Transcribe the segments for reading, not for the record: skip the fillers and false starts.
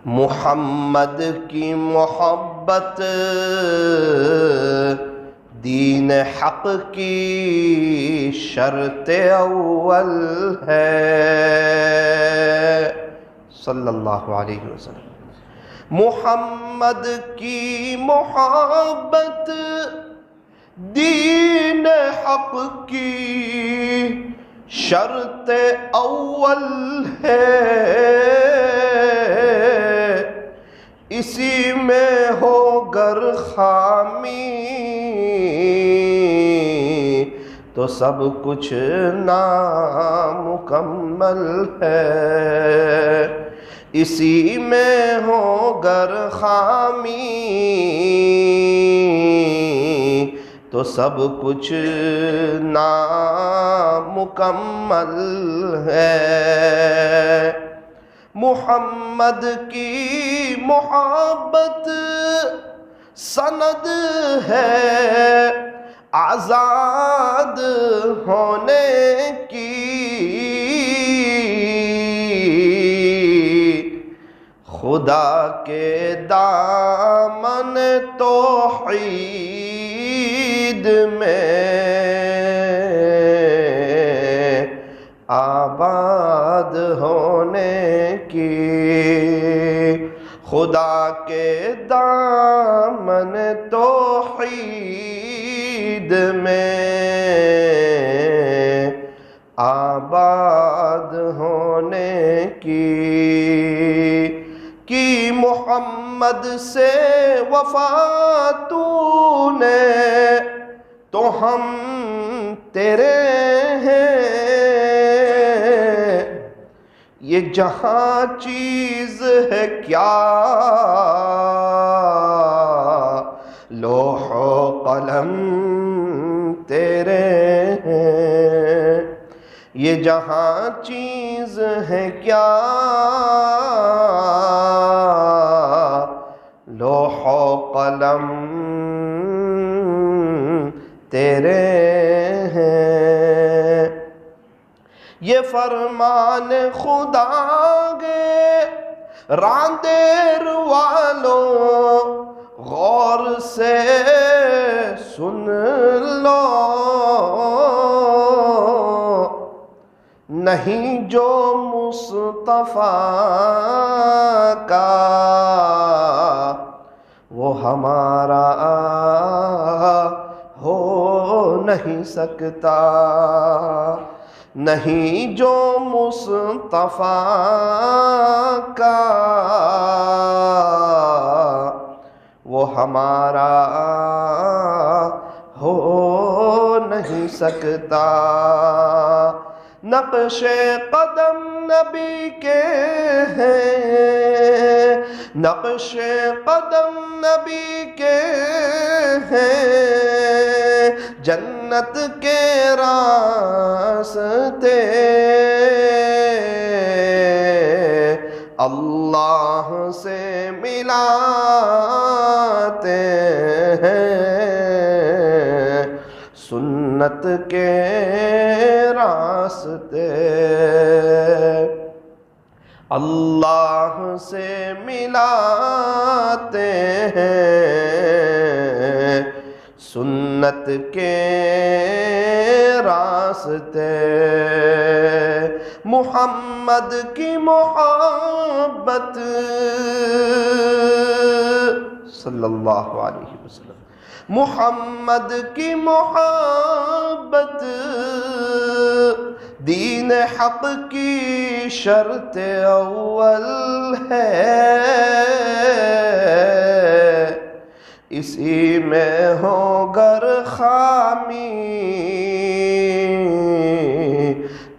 محمد کی محبت دین حق کی شرط اول ہے، صلی اللہ علیہ وسلم۔ محمد کی محبت دین حق کی شرط اول ہے، اسی میں ہو گر خامی تو سب کچھ نامکمل ہے، اسی میں ہو گر خامی تو سب کچھ نامکمل ہے۔ محمد کی محبت سند ہے آزاد ہونے کی، خدا کے دامن توحید میں آباد ہونے کی، خدا کے دامن توحید میں آباد ہونے کی محمد سے وفا تو نے تو ہم تیرے ہیں، یہ جہاں چیز ہے کیا لوح و قلم تیرے ہیں، یہ جہاں چیز ہے کیا لوح و قلم تیرے ہیں۔ یہ فرمان خدا گے راندیر والوں غور سے سن لو، نہیں جو مصطفیٰ کا وہ ہمارا ہو نہیں سکتا، نہیں جو مصطفیٰ کا وہ ہمارا ہو نہیں سکتا۔ نقش قدم نبی کے ہیں، نقش قدم نبی کے ہیں، جنت کے راستے اللہ سے ملاتے ہیں، سنت کے راستے اللہ سے ملاتے ہیں، سنت کے راستے۔ محمد کی محبت صلی اللہ علیہ وسلم، محمد کی محبت دین حق کی شرط اول ہے، اسی میں ہو گر خامی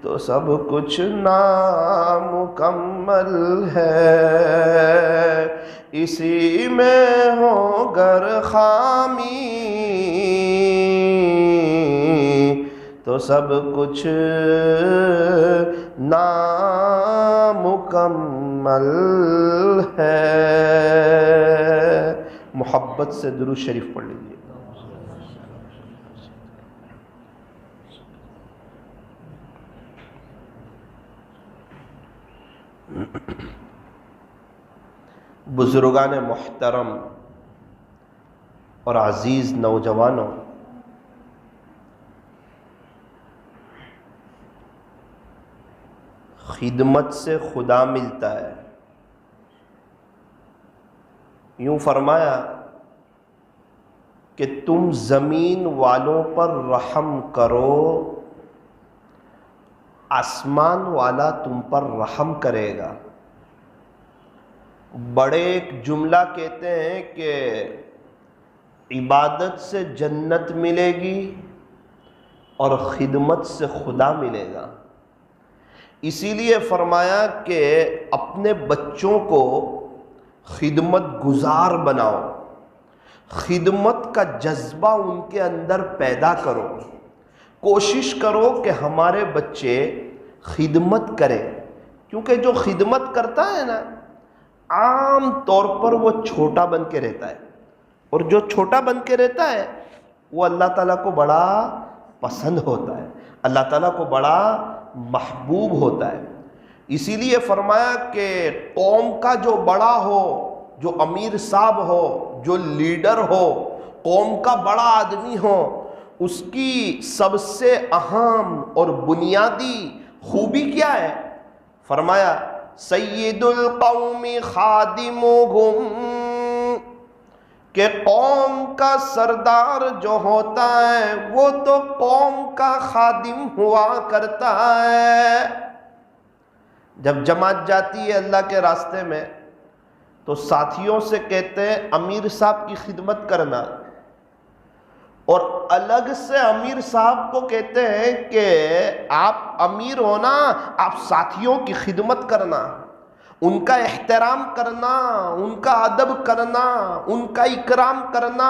تو سب کچھ نامکمل ہے، اسی میں ہو گر خامی تو سب کچھ نامکمل ہے۔ محبت سے درود شریف پڑھ لیجیے۔ بزرگان محترم اور عزیز نوجوانوں، خدمت سے خدا ملتا ہے۔ یوں فرمایا کہ تم زمین والوں پر رحم کرو، آسمان والا تم پر رحم کرے گا۔ بڑے ایک جملہ کہتے ہیں کہ عبادت سے جنت ملے گی اور خدمت سے خدا ملے گا۔ اسی لیے فرمایا کہ اپنے بچوں کو خدمت گزار بناؤ، خدمت کا جذبہ ان کے اندر پیدا کرو، کوشش کرو کہ ہمارے بچے خدمت کریں، کیونکہ جو خدمت کرتا ہے نا عام طور پر وہ چھوٹا بن کے رہتا ہے، اور جو چھوٹا بن کے رہتا ہے وہ اللہ تعالیٰ کو بڑا پسند ہوتا ہے، اللہ تعالیٰ کو بڑا محبوب ہوتا ہے۔ اسی لیے فرمایا کہ قوم کا جو بڑا ہو، جو امیر صاحب ہو، جو لیڈر ہو، قوم کا بڑا آدمی ہو، اس کی سب سے اہم اور بنیادی خوبی کیا ہے؟ فرمایا سید القوم خادمہم، کہ قوم کا سردار جو ہوتا ہے وہ تو قوم کا خادم ہوا کرتا ہے۔ جب جماعت جاتی ہے اللہ کے راستے میں تو ساتھیوں سے کہتے ہیں امیر صاحب کی خدمت کرنا، اور الگ سے امیر صاحب کو کہتے ہیں کہ آپ امیر ہونا، آپ ساتھیوں کی خدمت کرنا، ان کا احترام کرنا، ان کا ادب کرنا، ان کا اکرام کرنا،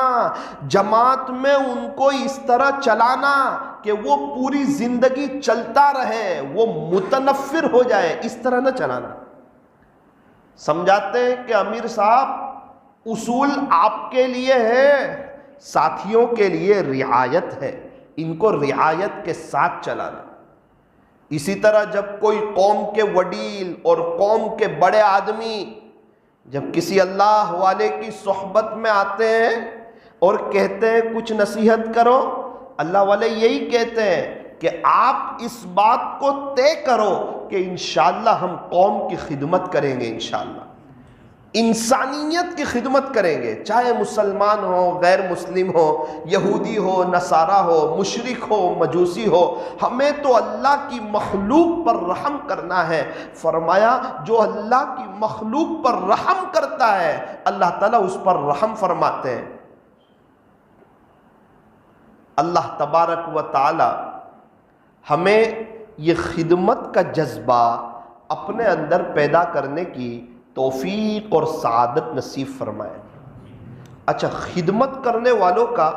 جماعت میں ان کو اس طرح چلانا کہ وہ پوری زندگی چلتا رہے، وہ متنفر ہو جائے، اس طرح نہ چلانا۔ سمجھاتے ہیں کہ امیر صاحب اصول آپ کے لیے ہے، ساتھیوں کے لیے رعایت ہے، ان کو رعایت کے ساتھ چلانا۔ اسی طرح جب کوئی قوم کے وڈیل اور قوم کے بڑے آدمی جب کسی اللہ والے کی صحبت میں آتے ہیں اور کہتے ہیں کچھ نصیحت کرو، اللہ والے یہی کہتے ہیں کہ آپ اس بات کو طے کرو کہ انشاءاللہ ہم قوم کی خدمت کریں گے، انشاءاللہ انسانیت کی خدمت کریں گے، چاہے مسلمان ہو، غیر مسلم ہو، یہودی ہو، نصارہ ہو، مشرک ہو، مجوسی ہو، ہمیں تو اللہ کی مخلوق پر رحم کرنا ہے۔ فرمایا جو اللہ کی مخلوق پر رحم کرتا ہے اللہ تعالیٰ اس پر رحم فرماتے ہیں۔ اللہ تبارک و تعالی ہمیں یہ خدمت کا جذبہ اپنے اندر پیدا کرنے کی توفیق اور سعادت نصیب فرمائے۔ اچھا، خدمت کرنے والوں کا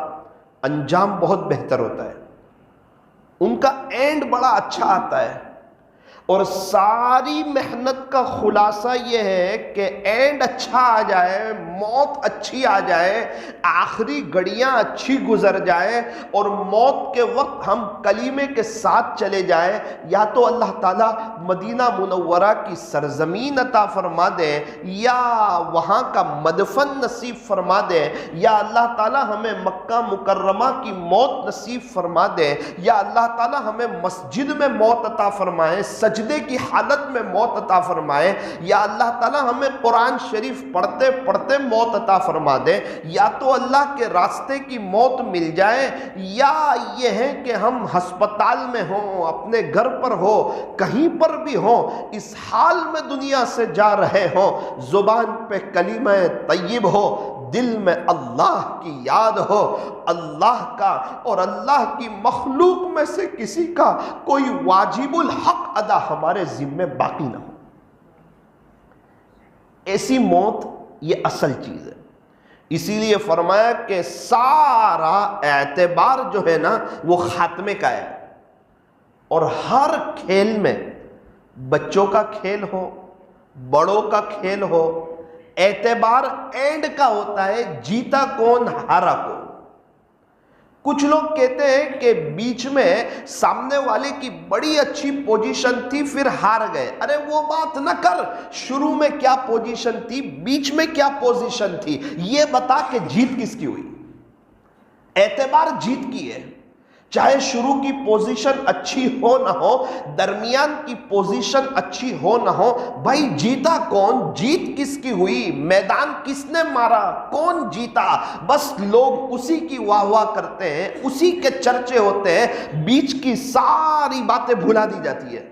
انجام بہت بہتر ہوتا ہے، ان کا اینڈ بڑا اچھا آتا ہے، اور ساری محنت کا خلاصہ یہ ہے کہ اینڈ اچھا آ جائے، موت اچھی آ جائے، آخری گھڑیاں اچھی گزر جائے، اور موت کے وقت ہم کلیمے کے ساتھ چلے جائیں، یا تو اللہ تعالیٰ مدینہ منورہ کی سرزمین عطا فرما دے، یا وہاں کا مدفن نصیب فرما دے، یا اللہ تعالیٰ ہمیں مکہ مکرمہ کی موت نصیب فرما دے، یا اللہ تعالیٰ ہمیں مسجد میں موت عطا فرمائے، سجدے کی حالت میں موت عطا فرمائے، یا اللہ تعالیٰ ہمیں قرآن شریف پڑھتے پڑھتے موت عطا فرما دے، یا تو اللہ کے راستے کی موت مل جائے، یا یہ ہے کہ ہم ہسپتال میں ہوں، اپنے گھر پر ہو، کہیں پر بھی ہوں، اس حال میں دنیا سے جا رہے ہوں، زبان پہ کلمہ طیب ہو، دل میں اللہ کی یاد ہو، اللہ کا اور اللہ کی مخلوق میں سے کسی کا کوئی واجب الحق ادا ہمارے ذمے باقی نہ ہو۔ ایسی موت یہ اصل چیز ہے۔ اسی لیے فرمایا کہ سارا اعتبار جو ہے نا وہ خاتمے کا ہے، اور ہر کھیل میں بچوں کا کھیل ہو، بڑوں کا کھیل ہو، اعتبار اینڈ کا ہوتا ہے، جیتا کون ہارا کون۔ کچھ لوگ کہتے ہیں کہ بیچ میں سامنے والے کی بڑی اچھی پوزیشن تھی پھر ہار گئے. ارے وہ بات نہ کر، شروع میں کیا پوزیشن تھی، بیچ میں کیا پوزیشن تھی، یہ بتا کہ جیت کس کی ہوئی. اعتبار جیت کی ہے، چاہے شروع کی پوزیشن اچھی ہو نہ ہو، درمیان کی پوزیشن اچھی ہو نہ ہو، بھائی جیتا کون، جیت کس کی ہوئی، میدان کس نے مارا، کون جیتا. بس لوگ اسی کی واہ واہ کرتے ہیں، اسی کے چرچے ہوتے ہیں، بیچ کی ساری باتیں بھلا دی جاتی ہے.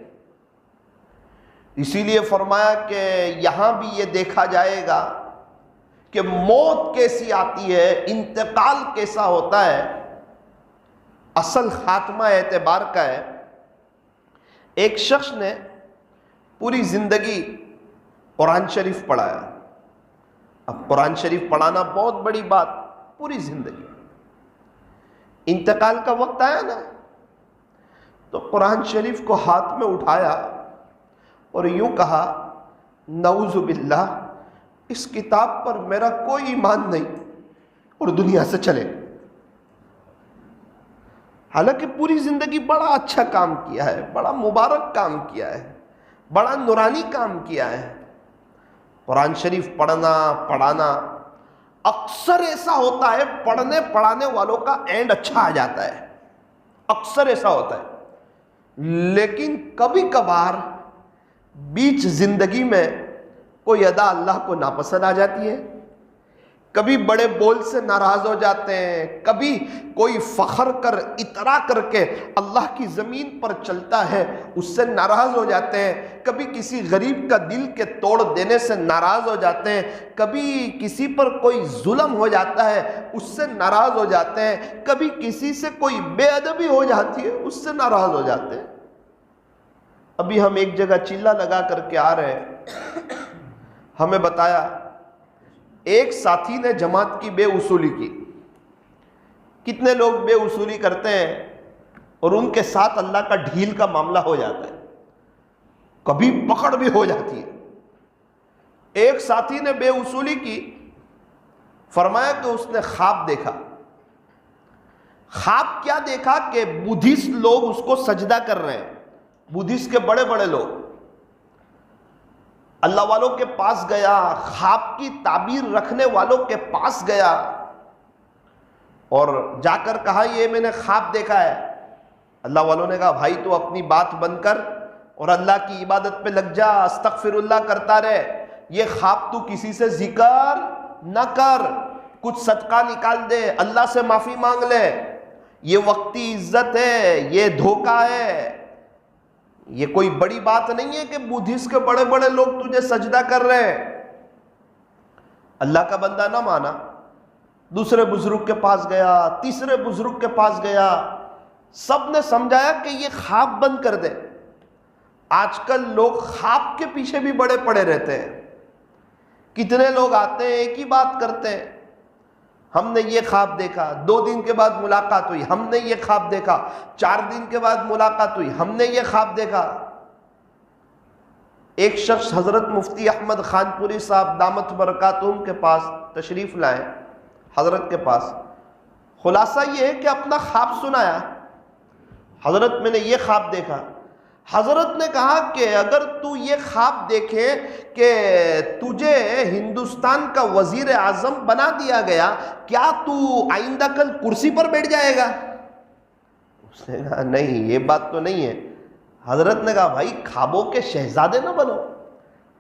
اسی لیے فرمایا کہ یہاں بھی یہ دیکھا جائے گا کہ موت کیسی آتی ہے، انتقال کیسا ہوتا ہے. اصل خاتمہ اعتبار کا ہے. ایک شخص نے پوری زندگی قرآن شریف پڑھایا. اب قرآن شریف پڑھانا بہت بڑی بات، پوری زندگی. انتقال کا وقت آیا نا تو قرآن شریف کو ہاتھ میں اٹھایا اور یوں کہا، نعوذ باللہ، اس کتاب پر میرا کوئی ایمان نہیں اور دنیا سے چلے. حالانکہ پوری زندگی بڑا اچھا کام کیا ہے، بڑا مبارک کام کیا ہے، بڑا نورانی کام کیا ہے. قرآن شریف پڑھنا پڑھانا، اکثر ایسا ہوتا ہے پڑھنے پڑھانے والوں کا اینڈ اچھا آ جاتا ہے، اکثر ایسا ہوتا ہے. لیکن کبھی کبھار بیچ زندگی میں کوئی ادا اللہ کو ناپسند آ جاتی ہے، کبھی بڑے بول سے ناراض ہو جاتے ہیں، کبھی کوئی فخر کر اترا کر کے اللہ کی زمین پر چلتا ہے اس سے ناراض ہو جاتے ہیں، کبھی کسی غریب کا دل کے توڑ دینے سے ناراض ہو جاتے ہیں، کبھی کسی پر کوئی ظلم ہو جاتا ہے اس سے ناراض ہو جاتے ہیں، کبھی کسی سے کوئی بے ادبی ہو جاتی ہے اس سے ناراض ہو جاتے ہیں. ابھی ہم ایک جگہ چلہ لگا کر کے آ رہے ہیں، ہمیں بتایا ایک ساتھی نے جماعت کی بے اصولی کی. کتنے لوگ بے اصولی کرتے ہیں اور ان کے ساتھ اللہ کا ڈھیل کا معاملہ ہو جاتا ہے، کبھی پکڑ بھی ہو جاتی ہے. ایک ساتھی نے بے اصولی کی، فرمایا کہ اس نے خواب دیکھا. خواب کیا دیکھا کہ بدھسٹ لوگ اس کو سجدہ کر رہے ہیں، بدھسٹ کے بڑے بڑے لوگ. اللہ والوں کے پاس گیا، خواب کی تعبیر رکھنے والوں کے پاس گیا اور جا کر کہا یہ میں نے خواب دیکھا ہے. اللہ والوں نے کہا بھائی تو اپنی بات بند کر اور اللہ کی عبادت پہ لگ جا، استغفر اللہ کرتا رہے. یہ خواب تو کسی سے ذکر نہ کر، کچھ صدقہ نکال دے، اللہ سے معافی مانگ لے. یہ وقتی عزت ہے، یہ دھوکہ ہے. یہ کوئی بڑی بات نہیں ہے کہ بدھسٹ کے بڑے بڑے لوگ تجھے سجدہ کر رہے ہیں. اللہ کا بندہ نہ مانا، دوسرے بزرگ کے پاس گیا، تیسرے بزرگ کے پاس گیا، سب نے سمجھایا کہ یہ خواب بند کر دے. آج کل لوگ خواب کے پیچھے بھی بڑے پڑے رہتے ہیں. کتنے لوگ آتے ہیں ایک ہی بات کرتے ہیں، ہم نے یہ خواب دیکھا، 2 دن کے بعد ملاقات ہوئی، ہم نے یہ خواب دیکھا، 4 دن کے بعد ملاقات ہوئی، ہم نے یہ خواب دیکھا. ایک شخص حضرت مفتی احمد خان پوری صاحب دامت برکاتہم کے پاس تشریف لائے، حضرت کے پاس. خلاصہ یہ ہے کہ اپنا خواب سنایا، حضرت میں نے یہ خواب دیکھا. حضرت نے کہا کہ اگر تو یہ خواب دیکھے کہ تجھے ہندوستان کا وزیر اعظم بنا دیا گیا، کیا تو آئندہ کل کرسی پر بیٹھ جائے گا؟ اس نے کہا نہیں، یہ بات تو نہیں ہے. حضرت نے کہا بھائی خوابوں کے شہزادے نہ بنو،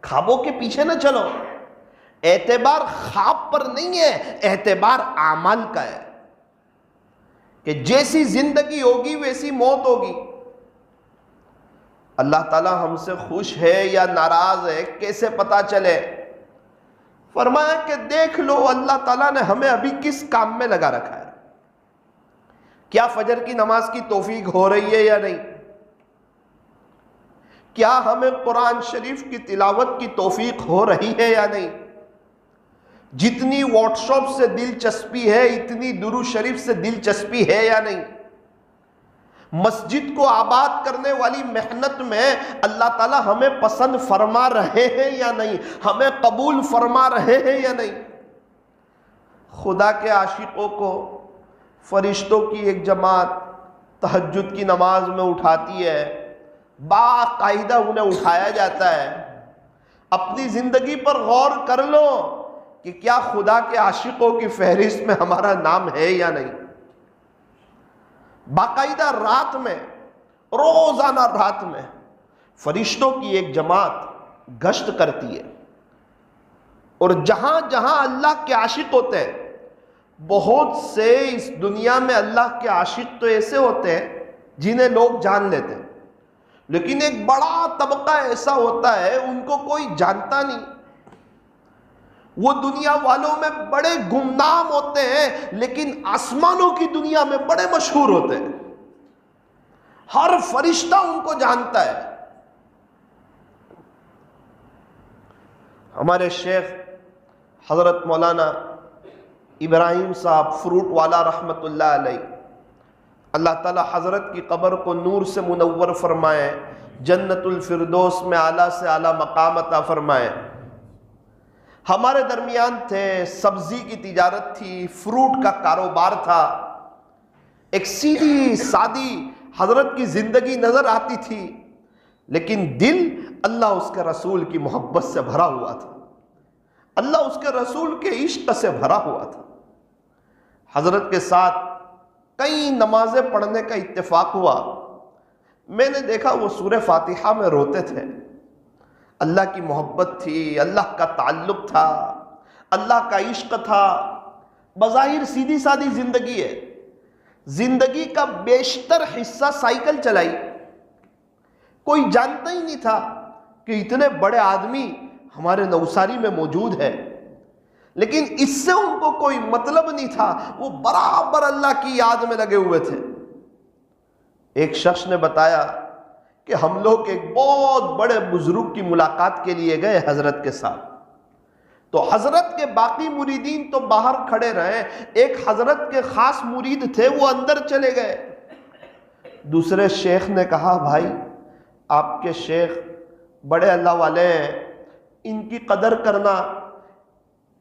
خوابوں کے پیچھے نہ چلو. اعتبار خواب پر نہیں ہے، اعتبار اعمال کا ہے کہ جیسی زندگی ہوگی ویسی موت ہوگی. اللہ تعالیٰ ہم سے خوش ہے یا ناراض ہے کیسے پتا چلے؟ فرمایا کہ دیکھ لو اللہ تعالیٰ نے ہمیں ابھی کس کام میں لگا رکھا ہے. کیا فجر کی نماز کی توفیق ہو رہی ہے یا نہیں؟ کیا ہمیں قرآن شریف کی تلاوت کی توفیق ہو رہی ہے یا نہیں؟ جتنی واٹس ایپ سے دلچسپی ہے اتنی درود شریف سے دلچسپی ہے یا نہیں؟ مسجد کو آباد کرنے والی محنت میں اللہ تعالیٰ ہمیں پسند فرما رہے ہیں یا نہیں، ہمیں قبول فرما رہے ہیں یا نہیں؟ خدا کے عاشقوں کو فرشتوں کی ایک جماعت تہجد کی نماز میں اٹھاتی ہے، باقاعدہ انہیں اٹھایا جاتا ہے۔ اپنی زندگی پر غور کر لو کہ کیا خدا کے عاشقوں کی فہرست میں ہمارا نام ہے یا نہیں۔ باقاعدہ رات میں، روزانہ رات میں فرشتوں کی ایک جماعت گشت کرتی ہے، اور جہاں جہاں اللہ کے عاشق ہوتے ہیں، بہت سے اس دنیا میں اللہ کے عاشق تو ایسے ہوتے ہیں جنہیں لوگ جان لیتے ہیں، لیکن ایک بڑا طبقہ ایسا ہوتا ہے ان کو کوئی جانتا نہیں۔ وہ دنیا والوں میں بڑے گمنام ہوتے ہیں، لیکن آسمانوں کی دنیا میں بڑے مشہور ہوتے ہیں۔ ہر فرشتہ ان کو جانتا ہے۔ ہمارے شیخ حضرت مولانا ابراہیم صاحب فروٹ والا رحمت اللہ علیہ، اللہ تعالی حضرت کی قبر کو نور سے منور فرمائے، جنت الفردوس میں اعلیٰ سے اعلیٰ مقام عطا فرمائے، ہمارے درمیان تھے۔ سبزی کی تجارت تھی، فروٹ کا کاروبار تھا، ایک سیدھی سادی حضرت کی زندگی نظر آتی تھی، لیکن دل اللہ اس کے رسول کی محبت سے بھرا ہوا تھا، اللہ اس کے رسول کے عشق سے بھرا ہوا تھا۔ حضرت کے ساتھ کئی نمازیں پڑھنے کا اتفاق ہوا، میں نے دیکھا وہ سورہ فاتحہ میں روتے تھے۔ اللہ کی محبت تھی، اللہ کا تعلق تھا، اللہ کا عشق تھا۔ بظاہر سیدھی سادی زندگی ہے، زندگی کا بیشتر حصہ سائیکل چلائی، کوئی جانتا ہی نہیں تھا کہ اتنے بڑے آدمی ہمارے نوساری میں موجود ہے، لیکن اس سے ان کو کوئی مطلب نہیں تھا، وہ برابر اللہ کی یاد میں لگے ہوئے تھے۔ ایک شخص نے بتایا کہ ہم لوگ ایک بہت بڑے بزرگ کی ملاقات کے لیے گئے حضرت کے ساتھ، تو حضرت کے باقی مریدین تو باہر کھڑے رہے، ایک حضرت کے خاص مرید تھے وہ اندر چلے گئے۔ دوسرے شیخ نے کہا بھائی آپ کے شیخ بڑے اللہ والے ہیں، ان کی قدر کرنا،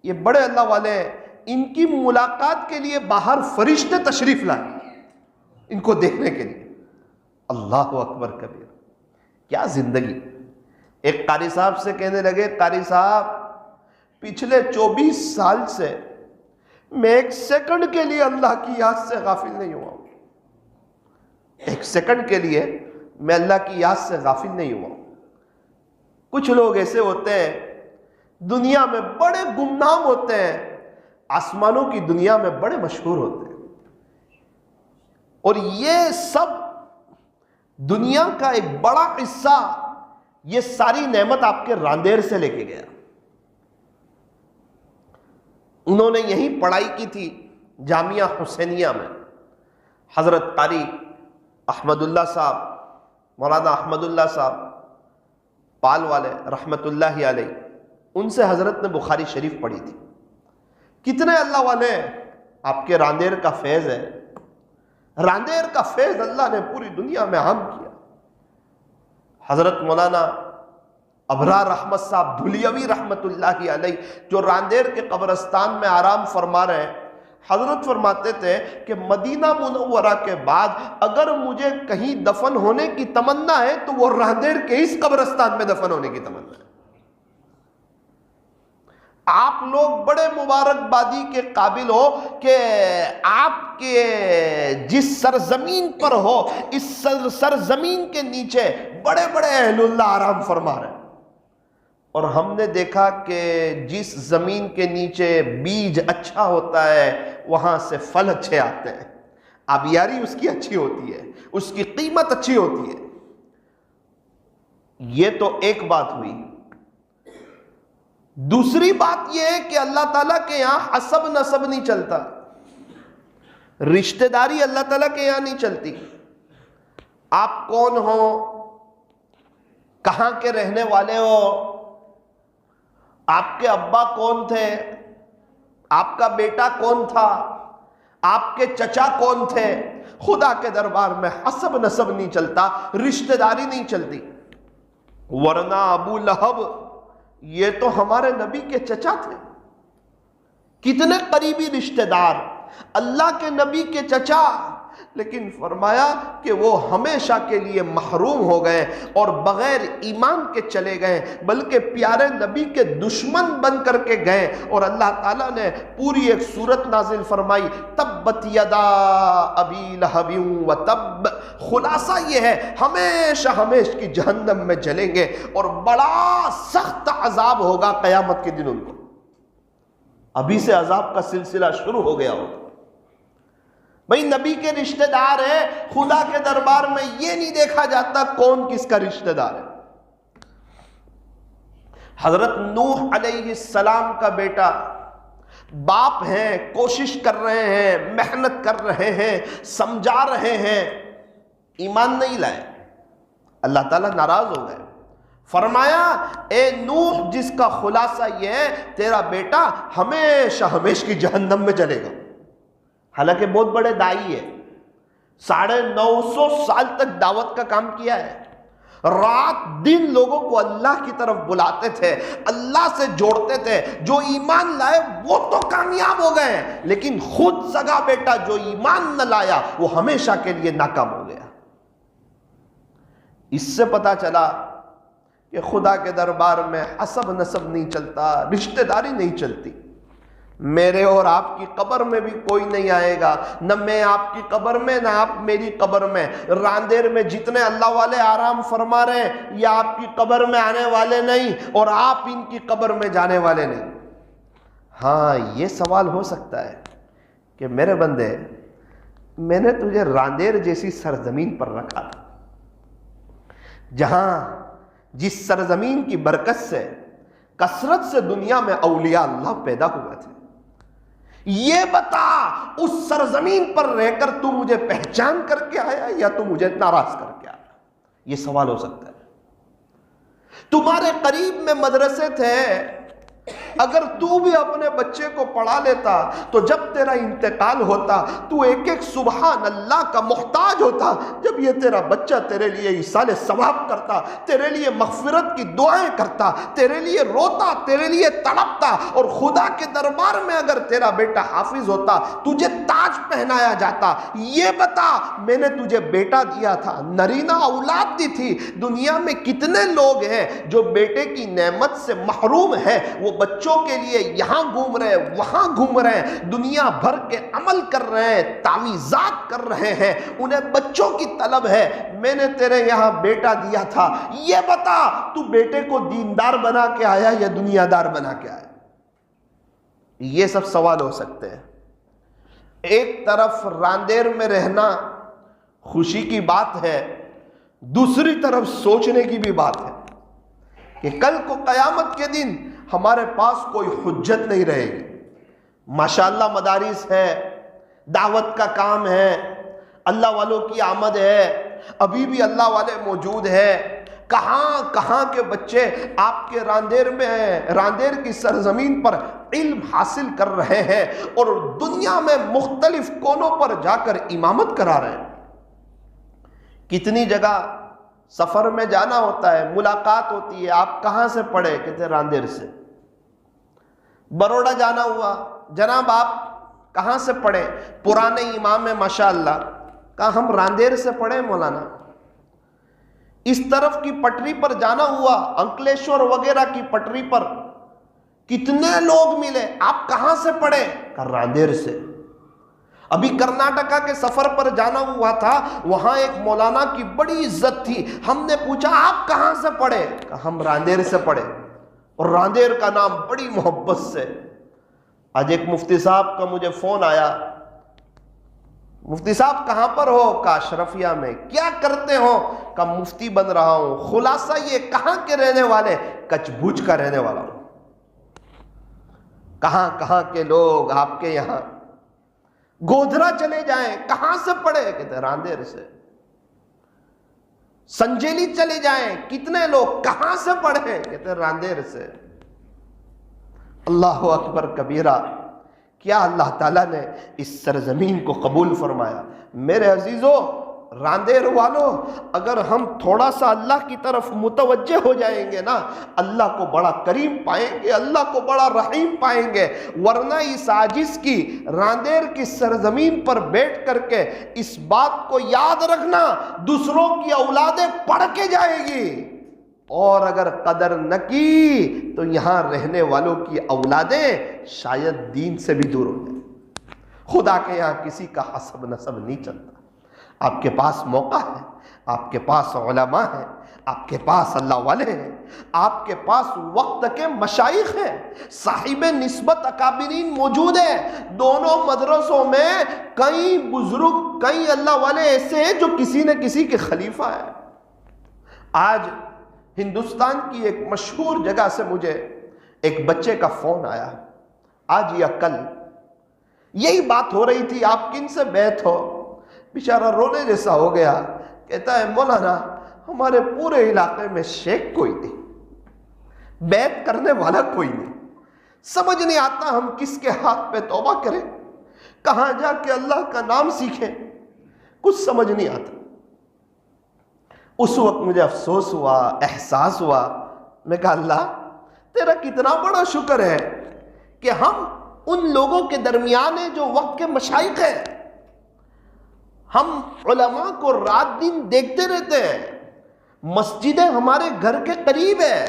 یہ بڑے اللہ والے ہیں، ان کی ملاقات کے لیے باہر فرشتے تشریف لائے ان کو دیکھنے کے لیے۔ اللہ اکبر کبیر، کیا زندگی۔ ایک قاری صاحب سے کہنے لگے قاری صاحب پچھلے 24 سال سے میں ایک سیکنڈ کے لیے اللہ کی یاد سے غافل نہیں ہوا ہوں، ایک سیکنڈ کے لیے میں اللہ کی یاد سے غافل نہیں ہوا ہوں۔ کچھ لوگ ایسے ہوتے ہیں دنیا میں بڑے گمنام ہوتے ہیں، آسمانوں کی دنیا میں بڑے مشہور ہوتے ہیں، اور یہ سب دنیا کا ایک بڑا حصہ، یہ ساری نعمت آپ کے راندیر سے لے کے گیا۔ انہوں نے یہیں پڑھائی کی تھی جامعہ حسینیہ میں۔ حضرت قاری احمد اللہ صاحب، مولانا احمد اللہ صاحب پال والے رحمت اللہ علیہ، ان سے حضرت نے بخاری شریف پڑھی تھی۔ کتنے اللہ والے ہیں، آپ کے راندیر کا فیض ہے، راندیر کا فیض اللہ نے پوری دنیا میں عام کیا۔ حضرت مولانا ابرار احمد صاحب دھلیوی رحمت اللہ علیہ جو راندیر کے قبرستان میں آرام فرما رہے ہیں، حضرت فرماتے تھے کہ مدینہ منورہ کے بعد اگر مجھے کہیں دفن ہونے کی تمنا ہے تو وہ راندیر کے اس قبرستان میں دفن ہونے کی تمنا ہے۔ آپ لوگ بڑے مبارکبادی کے قابل ہو کہ آپ کے جس سرزمین پر ہو، اس سرزمین کے نیچے بڑے بڑے اہل اللہ آرام فرما رہے ہیں، اور ہم نے دیکھا کہ جس زمین کے نیچے بیج اچھا ہوتا ہے وہاں سے پھل اچھے آتے ہیں، آبیاری اس کی اچھی ہوتی ہے، اس کی قیمت اچھی ہوتی ہے۔ یہ تو ایک بات ہوئی۔ دوسری بات یہ ہے کہ اللہ تعالیٰ کے یہاں حسب نسب نہیں چلتا، رشتہ داری اللہ تعالیٰ کے یہاں نہیں چلتی۔ آپ کون ہو، کہاں کے رہنے والے ہو، آپ کے ابا کون تھے، آپ کا بیٹا کون تھا، آپ کے چچا کون تھے، خدا کے دربار میں حسب نسب نہیں چلتا، رشتہ داری نہیں چلتی۔ ورنہ ابو لہب یہ تو ہمارے نبی کے چچا تھے، کتنے قریبی رشتہ دار، اللہ کے نبی کے چچا، لیکن فرمایا کہ وہ ہمیشہ کے لیے محروم ہو گئے اور بغیر ایمان کے چلے گئے، بلکہ پیارے نبی کے دشمن بن کر کے گئے۔ اور اللہ تعالیٰ نے پوری ایک سورت نازل فرمائی، تبت یدا ابی لہب وتب۔ خلاصہ یہ ہے ہمیشہ ہمیشہ کی جہنم میں جلیں گے اور بڑا سخت عذاب ہوگا قیامت کے دن ان کو۔ ابھی سے عذاب کا سلسلہ شروع ہو گیا ہوگا۔ بھئی نبی کے رشتہ دار ہیں، خدا کے دربار میں یہ نہیں دیکھا جاتا کون کس کا رشتہ دار ہے۔ حضرت نوح علیہ السلام کا بیٹا، باپ ہیں، کوشش کر رہے ہیں، محنت کر رہے ہیں، سمجھا رہے ہیں، ایمان نہیں لائے، اللہ تعالیٰ ناراض ہو گئے۔ فرمایا اے نوح، جس کا خلاصہ یہ ہے تیرا بیٹا ہمیشہ ہمیشہ کی جہنم میں جلے گا۔ حالانکہ بہت بڑے دائی ہے، 950 سال تک دعوت کا کام کیا ہے، رات دن لوگوں کو اللہ کی طرف بلاتے تھے، اللہ سے جوڑتے تھے۔ جو ایمان لائے وہ تو کامیاب ہو گئے، لیکن خود سگا بیٹا جو ایمان نہ لایا وہ ہمیشہ کے لیے ناکام ہو گیا۔ اس سے پتا چلا کہ خدا کے دربار میں حسب نسب نہیں چلتا، رشتہ داری نہیں چلتی۔ میرے اور آپ کی قبر میں بھی کوئی نہیں آئے گا، نہ میں آپ کی قبر میں نہ آپ میری قبر میں۔ راندیر میں جتنے اللہ والے آرام فرما رہے ہیں یہ آپ کی قبر میں آنے والے نہیں، اور آپ ان کی قبر میں جانے والے نہیں۔ ہاں یہ سوال ہو سکتا ہے کہ میرے بندے، میں نے تجھے راندیر جیسی سرزمین پر رکھا تھا، جہاں جس سرزمین کی برکت سے کثرت سے دنیا میں اولیاء اللہ پیدا ہوئے تھے، یہ بتا اس سرزمین پر رہ کر تو مجھے پہچان کر کے آیا یا تو مجھے ناراض کر کے آیا؟ یہ سوال ہو سکتا ہے۔ تمہارے قریب میں مدرسے تھے، اگر تو بھی اپنے بچے کو پڑھا لیتا تو جب تیرا انتقال ہوتا تو ایک ایک سبحان اللہ کا محتاج ہوتا۔ جب یہ تیرا بچہ تیرے لیے ایصال ثواب کرتا، تیرے لیے مغفرت کی دعائیں کرتا، تیرے لیے روتا، تیرے لیے تڑپتا، اور خدا کے دربار میں اگر تیرا بیٹا حافظ ہوتا، تجھے تاج پہنایا جاتا۔ یہ بتا میں نے تجھے بیٹا دیا تھا، نرینہ اولاد دی تھی۔ دنیا میں کتنے لوگ ہیں جو بیٹے کی نعمت سے محروم ہیں، وہ بچوں کے لیے یہاں گھوم رہے ہیں، وہاں گھوم رہے ہیں، دنیا بھر کے عمل کر رہے ہیں، تعویذات کر رہے ہیں، انہیں بچوں کی طلب ہے۔ میں نے تیرے یہاں بیٹا دیا تھا، یہ بتا تو بیٹے کو دیندار بنا کے آیا یا دنیا دار بنا کے آیا؟ یہ سب سوال ہو سکتے ہیں۔ ایک طرف راندیر میں رہنا خوشی کی بات ہے، دوسری طرف سوچنے کی بھی بات ہے کہ کل کو قیامت کے دن ہمارے پاس کوئی حجت نہیں رہے گی۔ ماشاءاللہ مدارس ہے، دعوت کا کام ہے، اللہ والوں کی آمد ہے، ابھی بھی اللہ والے موجود ہیں۔ کہاں کہاں کے بچے آپ کے راندیر میں ہیں، راندیر کی سرزمین پر علم حاصل کر رہے ہیں اور دنیا میں مختلف کونوں پر جا کر امامت کرا رہے ہیں۔ کتنی جگہ سفر میں جانا ہوتا ہے، ملاقات ہوتی ہے، آپ کہاں سے پڑھے؟ کہتے ہیں راندیر سے۔ بروڑا جانا ہوا، جناب آپ کہاں سے پڑھے؟ پرانے امام ہیں ماشاءاللہ، کہا ہم راندیر سے پڑھے مولانا۔ اس طرف کی پٹری پر جانا ہوا، انکلیشور وغیرہ کی پٹری پر، کتنے لوگ ملے، آپ کہاں سے پڑھے؟ کہا راندیر سے۔ ابھی کرناٹکا کے سفر پر جانا ہوا تھا، وہاں ایک مولانا کی بڑی عزت تھی، ہم نے پوچھا آپ کہاں سے پڑھے؟ کہا ہم راندیر سے پڑھے، اور راندیر کا نام بڑی محبت سے۔ آج ایک مفتی صاحب کا مجھے فون آیا، مفتی صاحب کہاں پر ہو؟ کہا اشرفیہ میں۔ کیا کرتے ہو؟ کہا مفتی بن رہا ہوں۔ خلاصہ یہ کہاں کے رہنے والے؟ کچھ بھوج کا رہنے والا ہوں۔ کہاں کہاں کے لوگ آپ کے یہاں؟ گودھرا چلے جائیں، کہاں سے پڑھے؟ کہتے راندیر سے۔ سنجیلی چلے جائیں، کتنے لوگ کہاں سے پڑھے؟ کہتے راندیر سے۔ اللہ اکبر کبیرہ، کیا اللہ تعالیٰ نے اس سرزمین کو قبول فرمایا۔ میرے عزیزو، راندیر والوں، اگر ہم تھوڑا سا اللہ کی طرف متوجہ ہو جائیں گے نا، اللہ کو بڑا کریم پائیں گے، اللہ کو بڑا رحیم پائیں گے۔ ورنہ اس عاجز کی، راندیر کی سرزمین پر بیٹھ کر کے اس بات کو یاد رکھنا، دوسروں کی اولادیں پڑھ کے جائے گی، اور اگر قدر نہ کی تو یہاں رہنے والوں کی اولادیں شاید دین سے بھی دور ہو جائیں۔ خدا کے یہاں کسی کا حسب نسب نہیں چلتا۔ آپ کے پاس موقع ہے، آپ کے پاس علماء ہیں، آپ کے پاس اللہ والے ہیں، آپ کے پاس وقت کے مشائخ ہیں، صاحب نسبت اکابرین موجود ہیں۔ دونوں مدرسوں میں کئی بزرگ، کئی اللہ والے ایسے ہیں جو کسی نہ کسی کے خلیفہ ہیں۔ آج ہندوستان کی ایک مشہور جگہ سے مجھے ایک بچے کا فون آیا، آج یا کل یہی بات ہو رہی تھی، آپ کن سے بیعت ہو؟ بیچارہ رونے جیسا ہو گیا، کہتا ہے مولانا ہمارے پورے علاقے میں شیخ کوئی نہیں، بیعت کرنے والا کوئی نہیں، سمجھ نہیں آتا ہم کس کے ہاتھ پہ توبہ کریں، کہاں جا کے اللہ کا نام سیکھیں، کچھ سمجھ نہیں آتا۔ اس وقت مجھے افسوس ہوا، احساس ہوا، میں کہا اللہ تیرا کتنا بڑا شکر ہے کہ ہم ان لوگوں کے درمیان ہیں جو وقت کے مشائخ ہیں۔ ہم علماء کو رات دن دیکھتے رہتے ہیں، مسجدیں ہمارے گھر کے قریب ہے،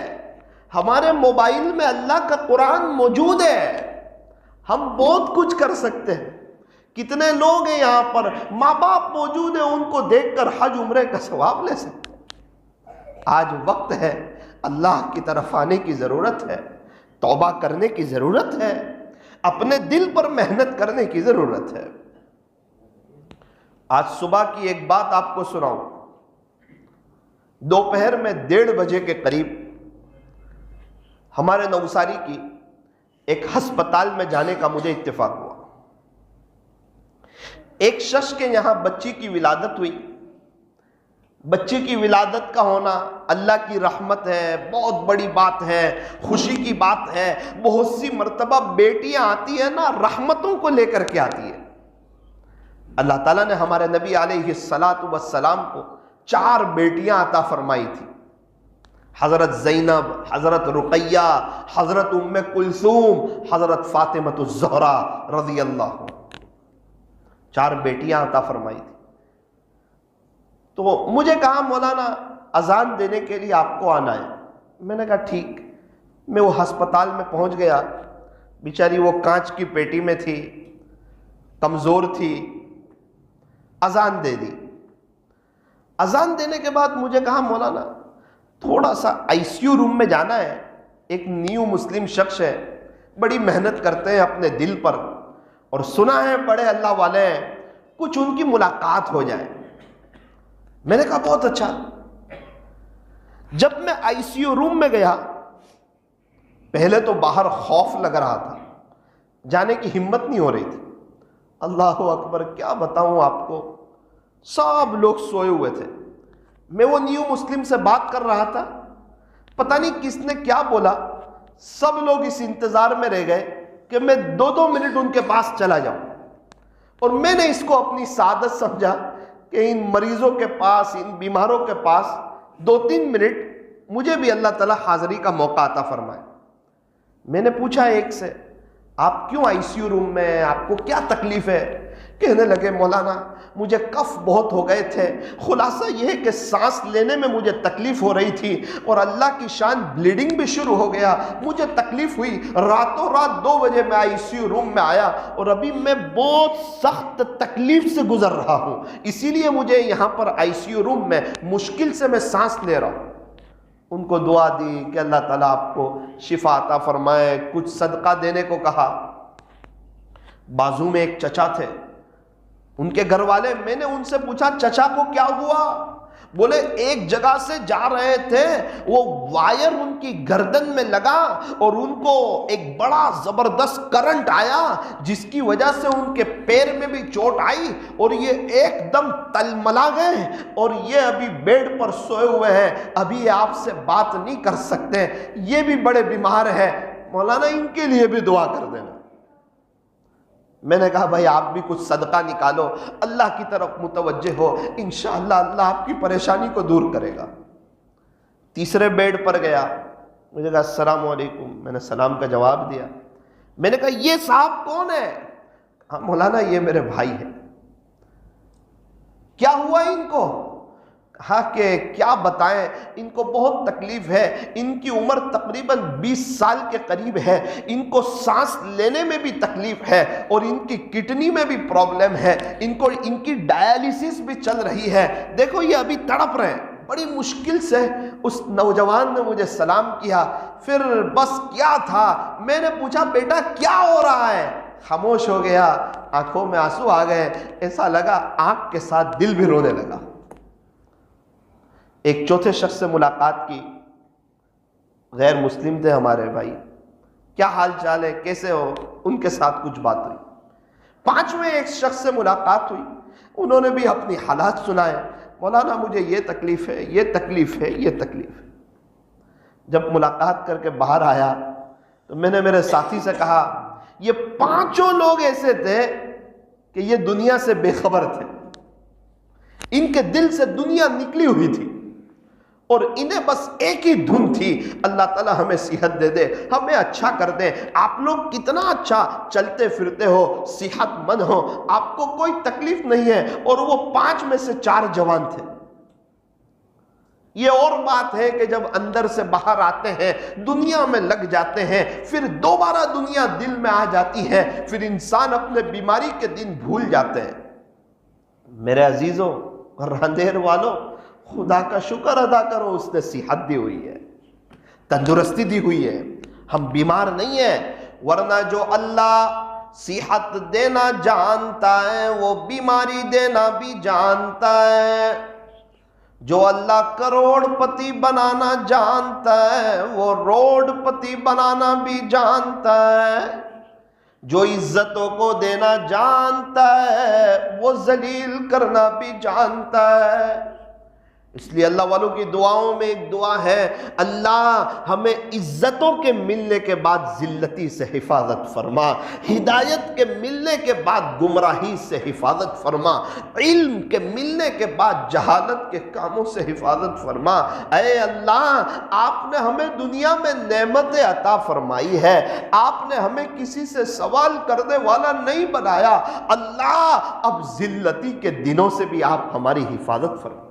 ہمارے موبائل میں اللہ کا قرآن موجود ہے، ہم بہت کچھ کر سکتے ہیں۔ کتنے لوگ ہیں یہاں پر، ماں باپ موجود ہیں، ان کو دیکھ کر حج عمرے کا ثواب لے سکتے ہیں۔ آج وقت ہے، اللہ کی طرف آنے کی ضرورت ہے، توبہ کرنے کی ضرورت ہے، اپنے دل پر محنت کرنے کی ضرورت ہے۔ آج صبح کی ایک بات آپ کو سناؤں، دوپہر میں 1:30 بجے کے قریب ہمارے نوساری کی ایک ہسپتال میں جانے کا مجھے اتفاق ہوا۔ ایک شخص کے یہاں بچی کی ولادت ہوئی۔ بچی کی ولادت کا ہونا اللہ کی رحمت ہے، بہت بڑی بات ہے، خوشی کی بات ہے۔ بہت سی مرتبہ بیٹیاں آتی ہیں نا، رحمتوں کو لے کر کے آتی ہیں۔ اللہ تعالیٰ نے ہمارے نبی علیہ السلام کو 4 بیٹیاں عطا فرمائی تھی، حضرت زینب، حضرت رقیہ، حضرت ام کلثوم، حضرت فاطمہ الزہرا رضی اللہ عنہ، 4 بیٹیاں عطا فرمائی تھی۔ تو مجھے کہا مولانا اذان دینے کے لیے آپ کو آنا ہے۔ میں نے کہا ٹھیک۔ میں وہ ہسپتال میں پہنچ گیا، بیچاری وہ کانچ کی پیٹی میں تھی، کمزور تھی، اذان دے دی۔ اذان دینے کے بعد مجھے کہا مولانا تھوڑا سا ICU روم میں جانا ہے، ایک نیو مسلم شخص ہے، بڑی محنت کرتے ہیں اپنے دل پر، اور سنا ہے بڑے اللہ والے ہیں، کچھ ان کی ملاقات ہو جائے۔ میں نے کہا بہت اچھا۔ جب میں ICU روم میں گیا، پہلے تو باہر خوف لگ رہا تھا، جانے کی ہمت نہیں ہو رہی تھی۔ اللہ اکبر، کیا بتاؤں آپ کو، سب لوگ سوئے ہوئے تھے۔ میں وہ نیو مسلم سے بات کر رہا تھا، پتہ نہیں کس نے کیا بولا، سب لوگ اس انتظار میں رہ گئے کہ میں 2 منٹ ان کے پاس چلا جاؤں، اور میں نے اس کو اپنی سعادت سمجھا کہ ان مریضوں کے پاس، ان بیماروں کے پاس 2-3 منٹ مجھے بھی اللہ تعالیٰ حاضری کا موقع عطا فرمائے۔ میں نے پوچھا ایک سے، آپ کیوں ICU روم میں ہیں، آپ کو کیا تکلیف ہے؟ کہنے لگے مولانا مجھے کف بہت ہو گئے تھے، خلاصہ یہ ہے کہ سانس لینے میں مجھے تکلیف ہو رہی تھی، اور اللہ کی شان بلیڈنگ بھی شروع ہو گیا، مجھے تکلیف ہوئی، راتوں رات 2 بجے میں ICU روم میں آیا، اور ابھی میں بہت سخت تکلیف سے گزر رہا ہوں، اسی لیے مجھے یہاں پر ICU روم میں مشکل سے میں سانس لے رہا ہوں۔ ان کو دعا دی کہ اللہ تعالیٰ آپ کو شفا عطا فرمائے، کچھ صدقہ دینے کو کہا۔ بازو میں ایک چچا تھے، ان کے گھر والے، میں نے ان سے پوچھا چچا کو کیا ہوا؟ بولے ایک جگہ سے جا رہے تھے، وہ وائر ان کی گردن میں لگا اور ان کو ایک بڑا زبردست کرنٹ آیا، جس کی وجہ سے ان کے پیر میں بھی چوٹ آئی، اور یہ ایک دم تلملا گئے، اور یہ ابھی بیڈ پر سوئے ہوئے ہیں، ابھی آپ سے بات نہیں کر سکتے، یہ بھی بڑے بیمار ہیں، مولانا ان کے لیے بھی دعا کر دینا۔ میں نے کہا بھائی آپ بھی کچھ صدقہ نکالو، اللہ کی طرف متوجہ ہو، انشاءاللہ اللہ آپ کی پریشانی کو دور کرے گا۔ تیسرے بیڈ پر گیا، مجھے کہا السلام علیکم، میں نے سلام کا جواب دیا۔ میں نے کہا یہ صاحب کون ہے؟ ہاں مولانا یہ میرے بھائی ہیں۔ کیا ہوا ان کو؟ کہا کہ کیا بتائیں، ان کو بہت تکلیف ہے، ان کی عمر تقریباً 20 سال کے قریب ہے، ان کو سانس لینے میں بھی تکلیف ہے اور ان کی کڈنی میں بھی پرابلم ہے، ان کی ڈائلیسس بھی چل رہی ہے، دیکھو یہ ابھی تڑپ رہے ہیں۔ بڑی مشکل سے اس نوجوان نے مجھے سلام کیا، پھر بس کیا تھا، میں نے پوچھا بیٹا کیا ہو رہا ہے؟ خاموش ہو گیا، آنکھوں میں آنسو آ گئے، ایسا لگا آنکھ کے ساتھ دل بھی رونے لگا۔ ایک چوتھے شخص سے ملاقات کی، غیر مسلم تھے ہمارے بھائی، کیا حال چال ہے، کیسے ہو، ان کے ساتھ کچھ بات ہوئی۔ پانچویں ایک شخص سے ملاقات ہوئی، انہوں نے بھی اپنی حالات سنائے، مولانا مجھے یہ تکلیف ہے، یہ تکلیف ہے، یہ تکلیف ہے۔ جب ملاقات کر کے باہر آیا تو میں نے میرے ساتھی سے کہا یہ پانچوں لوگ ایسے تھے کہ یہ دنیا سے بے خبر تھے، ان کے دل سے دنیا نکلی ہوئی تھی اور انہیں بس ایک ہی دھن تھی، اللہ تعالیٰ ہمیں صحت دے دے، ہمیں اچھا کر دے۔ آپ لوگ کتنا اچھا چلتے پھرتے ہو، صحت مند ہو، آپ کو کوئی تکلیف نہیں ہے، اور وہ 5 میں سے 4 جوان تھے۔ یہ اور بات ہے کہ جب اندر سے باہر آتے ہیں، دنیا میں لگ جاتے ہیں، پھر دوبارہ دنیا دل میں آ جاتی ہے، پھر انسان اپنے بیماری کے دن بھول جاتے ہیں۔ میرے عزیزوں اور اندھیر والوں، خدا کا شکر ادا کرو، اس نے صحت دی ہوئی ہے، تندرستی دی ہوئی ہے، ہم بیمار نہیں ہیں، ورنہ جو اللہ صحت دینا جانتا ہے وہ بیماری دینا بھی جانتا ہے، جو اللہ کروڑ پتی بنانا جانتا ہے وہ روڈ پتی بنانا بھی جانتا ہے، جو عزتوں کو دینا جانتا ہے وہ ذلیل کرنا بھی جانتا ہے۔ اس لیے اللہ والوں کی دعاؤں میں ایک دعا ہے، اللہ ہمیں عزتوں کے ملنے کے بعد ذلتی سے حفاظت فرما، ہدایت کے ملنے کے بعد گمراہی سے حفاظت فرما، علم کے ملنے کے بعد جہالت کے کاموں سے حفاظت فرما۔ اے اللہ آپ نے ہمیں دنیا میں نعمتیں عطا فرمائی ہے، آپ نے ہمیں کسی سے سوال کرنے والا نہیں بنایا، اللہ اب ذلتی کے دنوں سے بھی آپ ہماری حفاظت فرما۔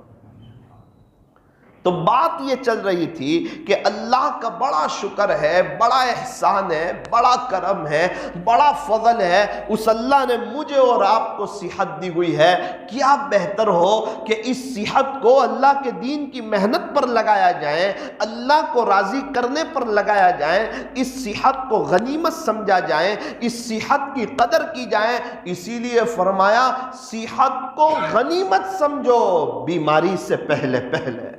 تو بات یہ چل رہی تھی کہ اللہ کا بڑا شکر ہے، بڑا احسان ہے، بڑا کرم ہے، بڑا فضل ہے، اس اللہ نے مجھے اور آپ کو صحت دی ہوئی ہے۔ کیا بہتر ہو کہ اس صحت کو اللہ کے دین کی محنت پر لگایا جائے، اللہ کو راضی کرنے پر لگایا جائے، اس صحت کو غنیمت سمجھا جائے، اس صحت کی قدر کی جائے۔ اسی لیے فرمایا صحت کو غنیمت سمجھو بیماری سے پہلے پہلے۔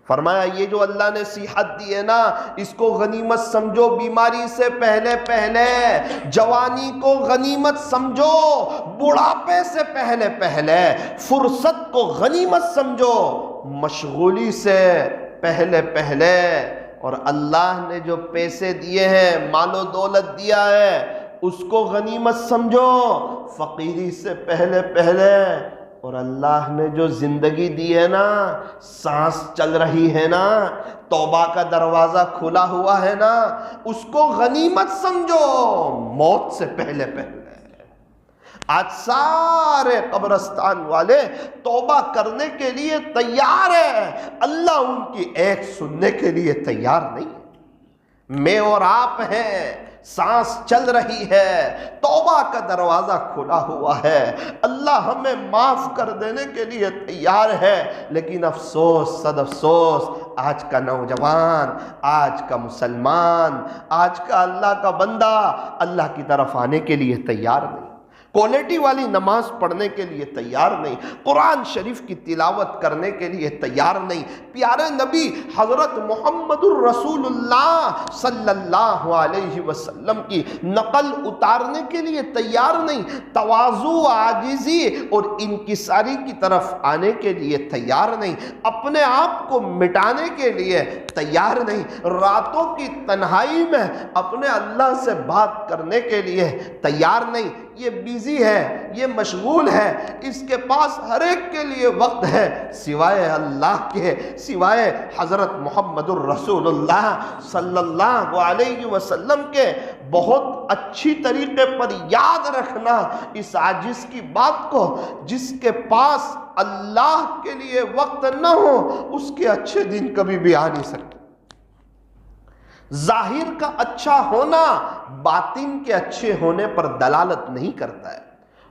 فرمایا یہ جو اللہ نے صحت دی ہے نا، اس کو غنیمت سمجھو بیماری سے پہلے پہلے، جوانی کو غنیمت سمجھو بڑھاپے سے پہلے پہلے، فرصت کو غنیمت سمجھو مشغولی سے پہلے پہلے، اور اللہ نے جو پیسے دیے ہیں، مال و دولت دیا ہے، اس کو غنیمت سمجھو فقیری سے پہلے پہلے، اور اللہ نے جو زندگی دی ہے نا، سانس چل رہی ہے نا، توبہ کا دروازہ کھلا ہوا ہے نا، اس کو غنیمت سمجھو موت سے پہلے پہلے۔ آج سارے قبرستان والے توبہ کرنے کے لیے تیار ہیں، اللہ ان کی ایک سننے کے لیے تیار نہیں ہے۔ میں اور آپ ہیں، سانس چل رہی ہے، توبہ کا دروازہ کھلا ہوا ہے، اللہ ہمیں معاف کر دینے کے لیے تیار ہے، لیکن افسوس صد افسوس آج کا نوجوان، آج کا مسلمان، آج کا اللہ کا بندہ اللہ کی طرف آنے کے لیے تیار نہیں، کوالٹی والی نماز پڑھنے کے لیے تیار نہیں، قرآن شریف کی تلاوت کرنے کے لیے تیار نہیں، پیارے نبی حضرت محمد الرسول اللہ صلی اللہ علیہ وسلم کی نقل اتارنے کے لیے تیار نہیں، تواضع، عاجزی اور انکساری کی طرف آنے کے لیے تیار نہیں، اپنے آپ کو مٹانے کے لیے تیار نہیں، راتوں کی تنہائی میں اپنے اللہ سے بات کرنے کے لیے تیار نہیں۔ یہ بیزی ہے، یہ مشغول ہے، اس کے پاس ہر ایک کے لیے وقت ہے سوائے اللہ کے، سوائے حضرت محمد الرسول اللہ صلی اللہ علیہ وسلم کے۔ بہت اچھی طریقے پر یاد رکھنا اس عاجز کی بات کو، جس کے پاس اللہ کے لیے وقت نہ ہو اس کے اچھے دن کبھی بھی آ نہیں سکتے۔ ظاہر کا اچھا ہونا باطن کے اچھے ہونے پر دلالت نہیں کرتا ہے۔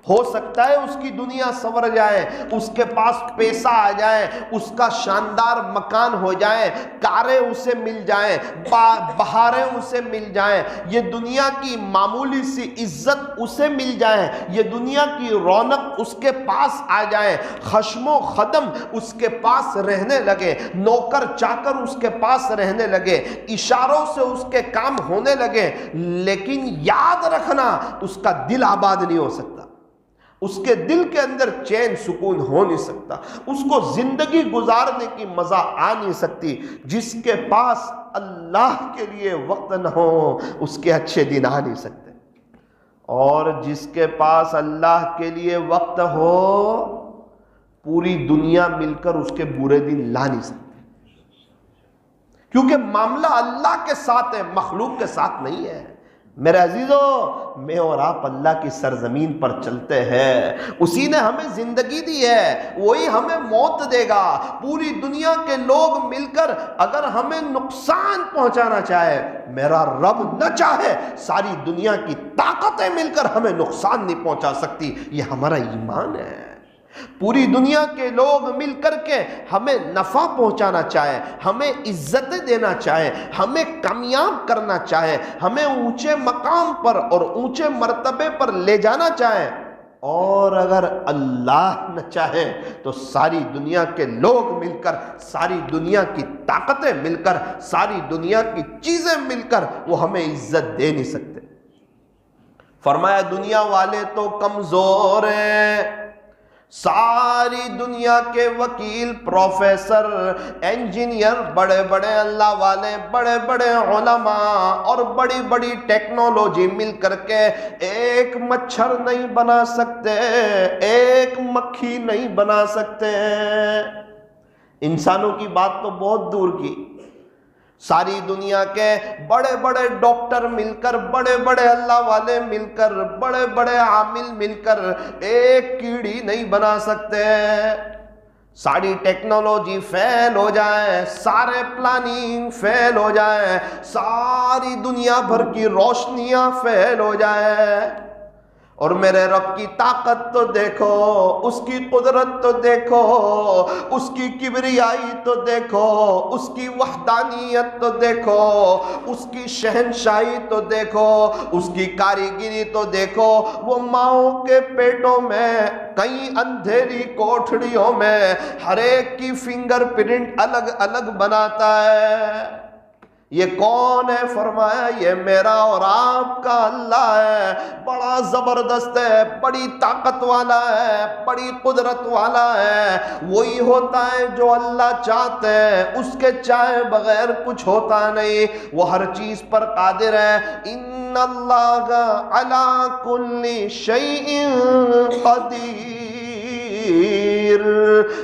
ہو سکتا ہے اس کی دنیا سنور جائے، اس کے پاس پیسہ آ جائے، اس کا شاندار مکان ہو جائے، کاریں اسے مل جائیں، بہاریں اسے مل جائیں، یہ دنیا کی معمولی سی عزت اسے مل جائے، یہ دنیا کی رونق اس کے پاس آ جائے، خشم و خدم اس کے پاس رہنے لگے، نوکر چاکر اس کے پاس رہنے لگے، اشاروں سے اس کے کام ہونے لگے، لیکن یاد رکھنا اس کا دل آباد نہیں ہو سکتا، اس کے دل کے اندر چین سکون ہو نہیں سکتا، اس کو زندگی گزارنے کی مزہ آ نہیں سکتی۔ جس کے پاس اللہ کے لیے وقت نہ ہو اس کے اچھے دن آ نہیں سکتے، اور جس کے پاس اللہ کے لیے وقت ہو پوری دنیا مل کر اس کے برے دن لا نہیں سکتے، کیونکہ معاملہ اللہ کے ساتھ ہے، مخلوق کے ساتھ نہیں ہے۔ میرے عزیزو، میں اور آپ اللہ کی سرزمین پر چلتے ہیں، اسی نے ہمیں زندگی دی ہے، وہی ہمیں موت دے گا۔ پوری دنیا کے لوگ مل کر اگر ہمیں نقصان پہنچانا چاہے، میرا رب نہ چاہے ساری دنیا کی طاقتیں مل کر ہمیں نقصان نہیں پہنچا سکتی، یہ ہمارا ایمان ہے۔ پوری دنیا کے لوگ مل کر کے ہمیں نفع پہنچانا چاہے، ہمیں عزتیں دینا چاہے، ہمیں کامیاب کرنا چاہے، ہمیں اونچے مقام پر اور اونچے مرتبے پر لے جانا چاہے، اور اگر اللہ نہ چاہے تو ساری دنیا کے لوگ مل کر، ساری دنیا کی طاقتیں مل کر، ساری دنیا کی چیزیں مل کر وہ ہمیں عزت دے نہیں سکتے۔ فرمایا دنیا والے تو کمزور ہیں، ساری دنیا کے وکیل، پروفیسر، انجینئر، بڑے بڑے اللہ والے، بڑے بڑے علماء اور بڑی بڑی ٹیکنالوجی مل کر کے ایک مچھر نہیں بنا سکتے، ایک مکھی نہیں بنا سکتے۔ انسانوں کی بات تو بہت دور کی، ساری دنیا کے بڑے بڑے ڈاکٹر مل کر، بڑے بڑے اللہ والے مل کر، بڑے بڑے عامل مل کر ایک کیڑی نہیں بنا سکتے۔ ساری ٹیکنالوجی فیل ہو جائے، سارے پلاننگ فیل ہو جائے، ساری دنیا بھر کی روشنیاں فیل ہو جائے، اور میرے رب کی طاقت تو دیکھو، اس کی قدرت تو دیکھو، اس کی کبریائی تو دیکھو، اس کی وحدانیت تو دیکھو، اس کی شہنشاہی تو دیکھو، اس کی کاریگری تو دیکھو۔ وہ ماؤں کے پیٹوں میں، کئی اندھیری کوٹھڑیوں میں ہر ایک کی فنگر پرنٹ الگ الگ بناتا ہے۔ یہ کون ہے؟ فرمایا یہ میرا اور آپ کا اللہ ہے، بڑا زبردست ہے، بڑی طاقت والا ہے، بڑی قدرت والا ہے۔ وہی ہوتا ہے جو اللہ چاہتے ہیں، اس کے چاہے بغیر کچھ ہوتا نہیں، وہ ہر چیز پر قادر ہے۔ ان اللہ علی کل شیء قدیر،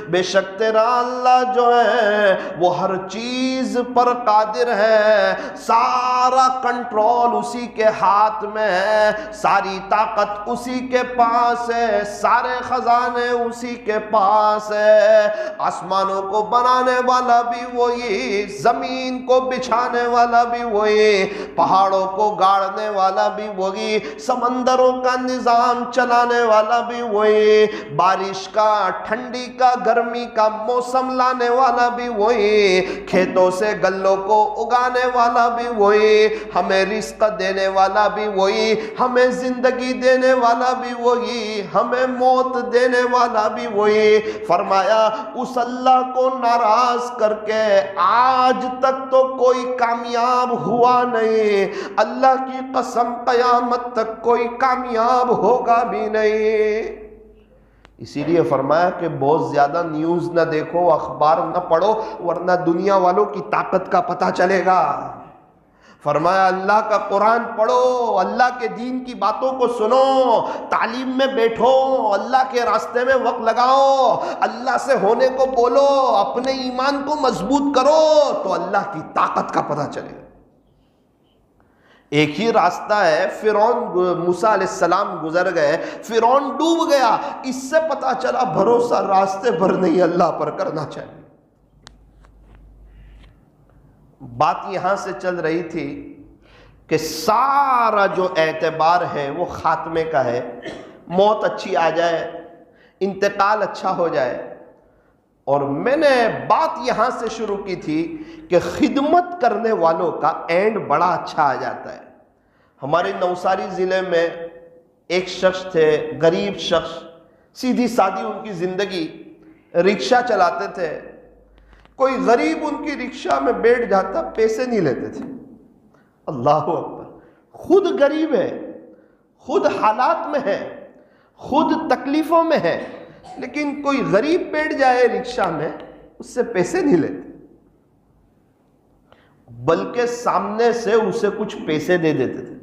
بے شک تیرا اللہ جو ہے وہ ہر چیز پر قادر ہے، سارا کنٹرول اسی کے ہاتھ میں ہے، ساری طاقت اسی کے پاس ہے، سارے خزانے اسی کے پاس ہے۔ آسمانوں کو بنانے والا بھی وہی، زمین کو بچھانے والا بھی وہی، پہاڑوں کو گاڑنے والا بھی وہی، سمندروں کا نظام چلانے والا بھی وہی، بارش کا، ٹھنڈی کا، گرمی کا موسم لانے والا بھی وہی، کھیتوں سے گلوں کو اگانے والا بھی وہی، ہمیں رزق دینے والا بھی وہی، ہمیں زندگی دینے والا بھی وہی، ہمیں موت دینے والا بھی وہی۔ فرمایا اس اللہ کو ناراض کر کے آج تک تو کوئی کامیاب ہوا نہیں، اللہ کی قسم قیامت تک کوئی کامیاب ہوگا بھی نہیں۔ اسی لیے فرمایا کہ بہت زیادہ نیوز نہ دیکھو، اخبار نہ پڑھو، ورنہ دنیا والوں کی طاقت کا پتہ چلے گا۔ فرمایا اللہ کا قرآن پڑھو، اللہ کے دین کی باتوں کو سنو، تعلیم میں بیٹھو، اللہ کے راستے میں وقت لگاؤ، اللہ سے ہونے کو بولو، اپنے ایمان کو مضبوط کرو، تو اللہ کی طاقت کا پتہ چلے گا۔ ایک ہی راستہ ہے، فرعون، موسیٰ علیہ السلام گزر گئے، فرعون ڈوب گیا، اس سے پتہ چلا بھروسہ راستے پر نہیں اللہ پر کرنا چاہیے۔ بات یہاں سے چل رہی تھی کہ سارا جو اعتبار ہے وہ خاتمے کا ہے، موت اچھی آ جائے، انتقال اچھا ہو جائے، اور میں نے بات یہاں سے شروع کی تھی کہ خدمت کرنے والوں کا اینڈ بڑا اچھا آ جاتا ہے۔ ہمارے نوساری ضلع میں ایک شخص تھے، غریب شخص، سیدھی سادی ان کی زندگی، رکشہ چلاتے تھے، کوئی غریب ان کی رکشہ میں بیٹھ جاتا پیسے نہیں لیتے تھے۔ اللہ اکبر، خود غریب ہے، خود حالات میں ہے، خود تکلیفوں میں ہے، لیکن کوئی غریب بیٹھ جائے رکشہ میں اس سے پیسے نہیں لیتے، بلکہ سامنے سے اسے کچھ پیسے دے دیتے تھے۔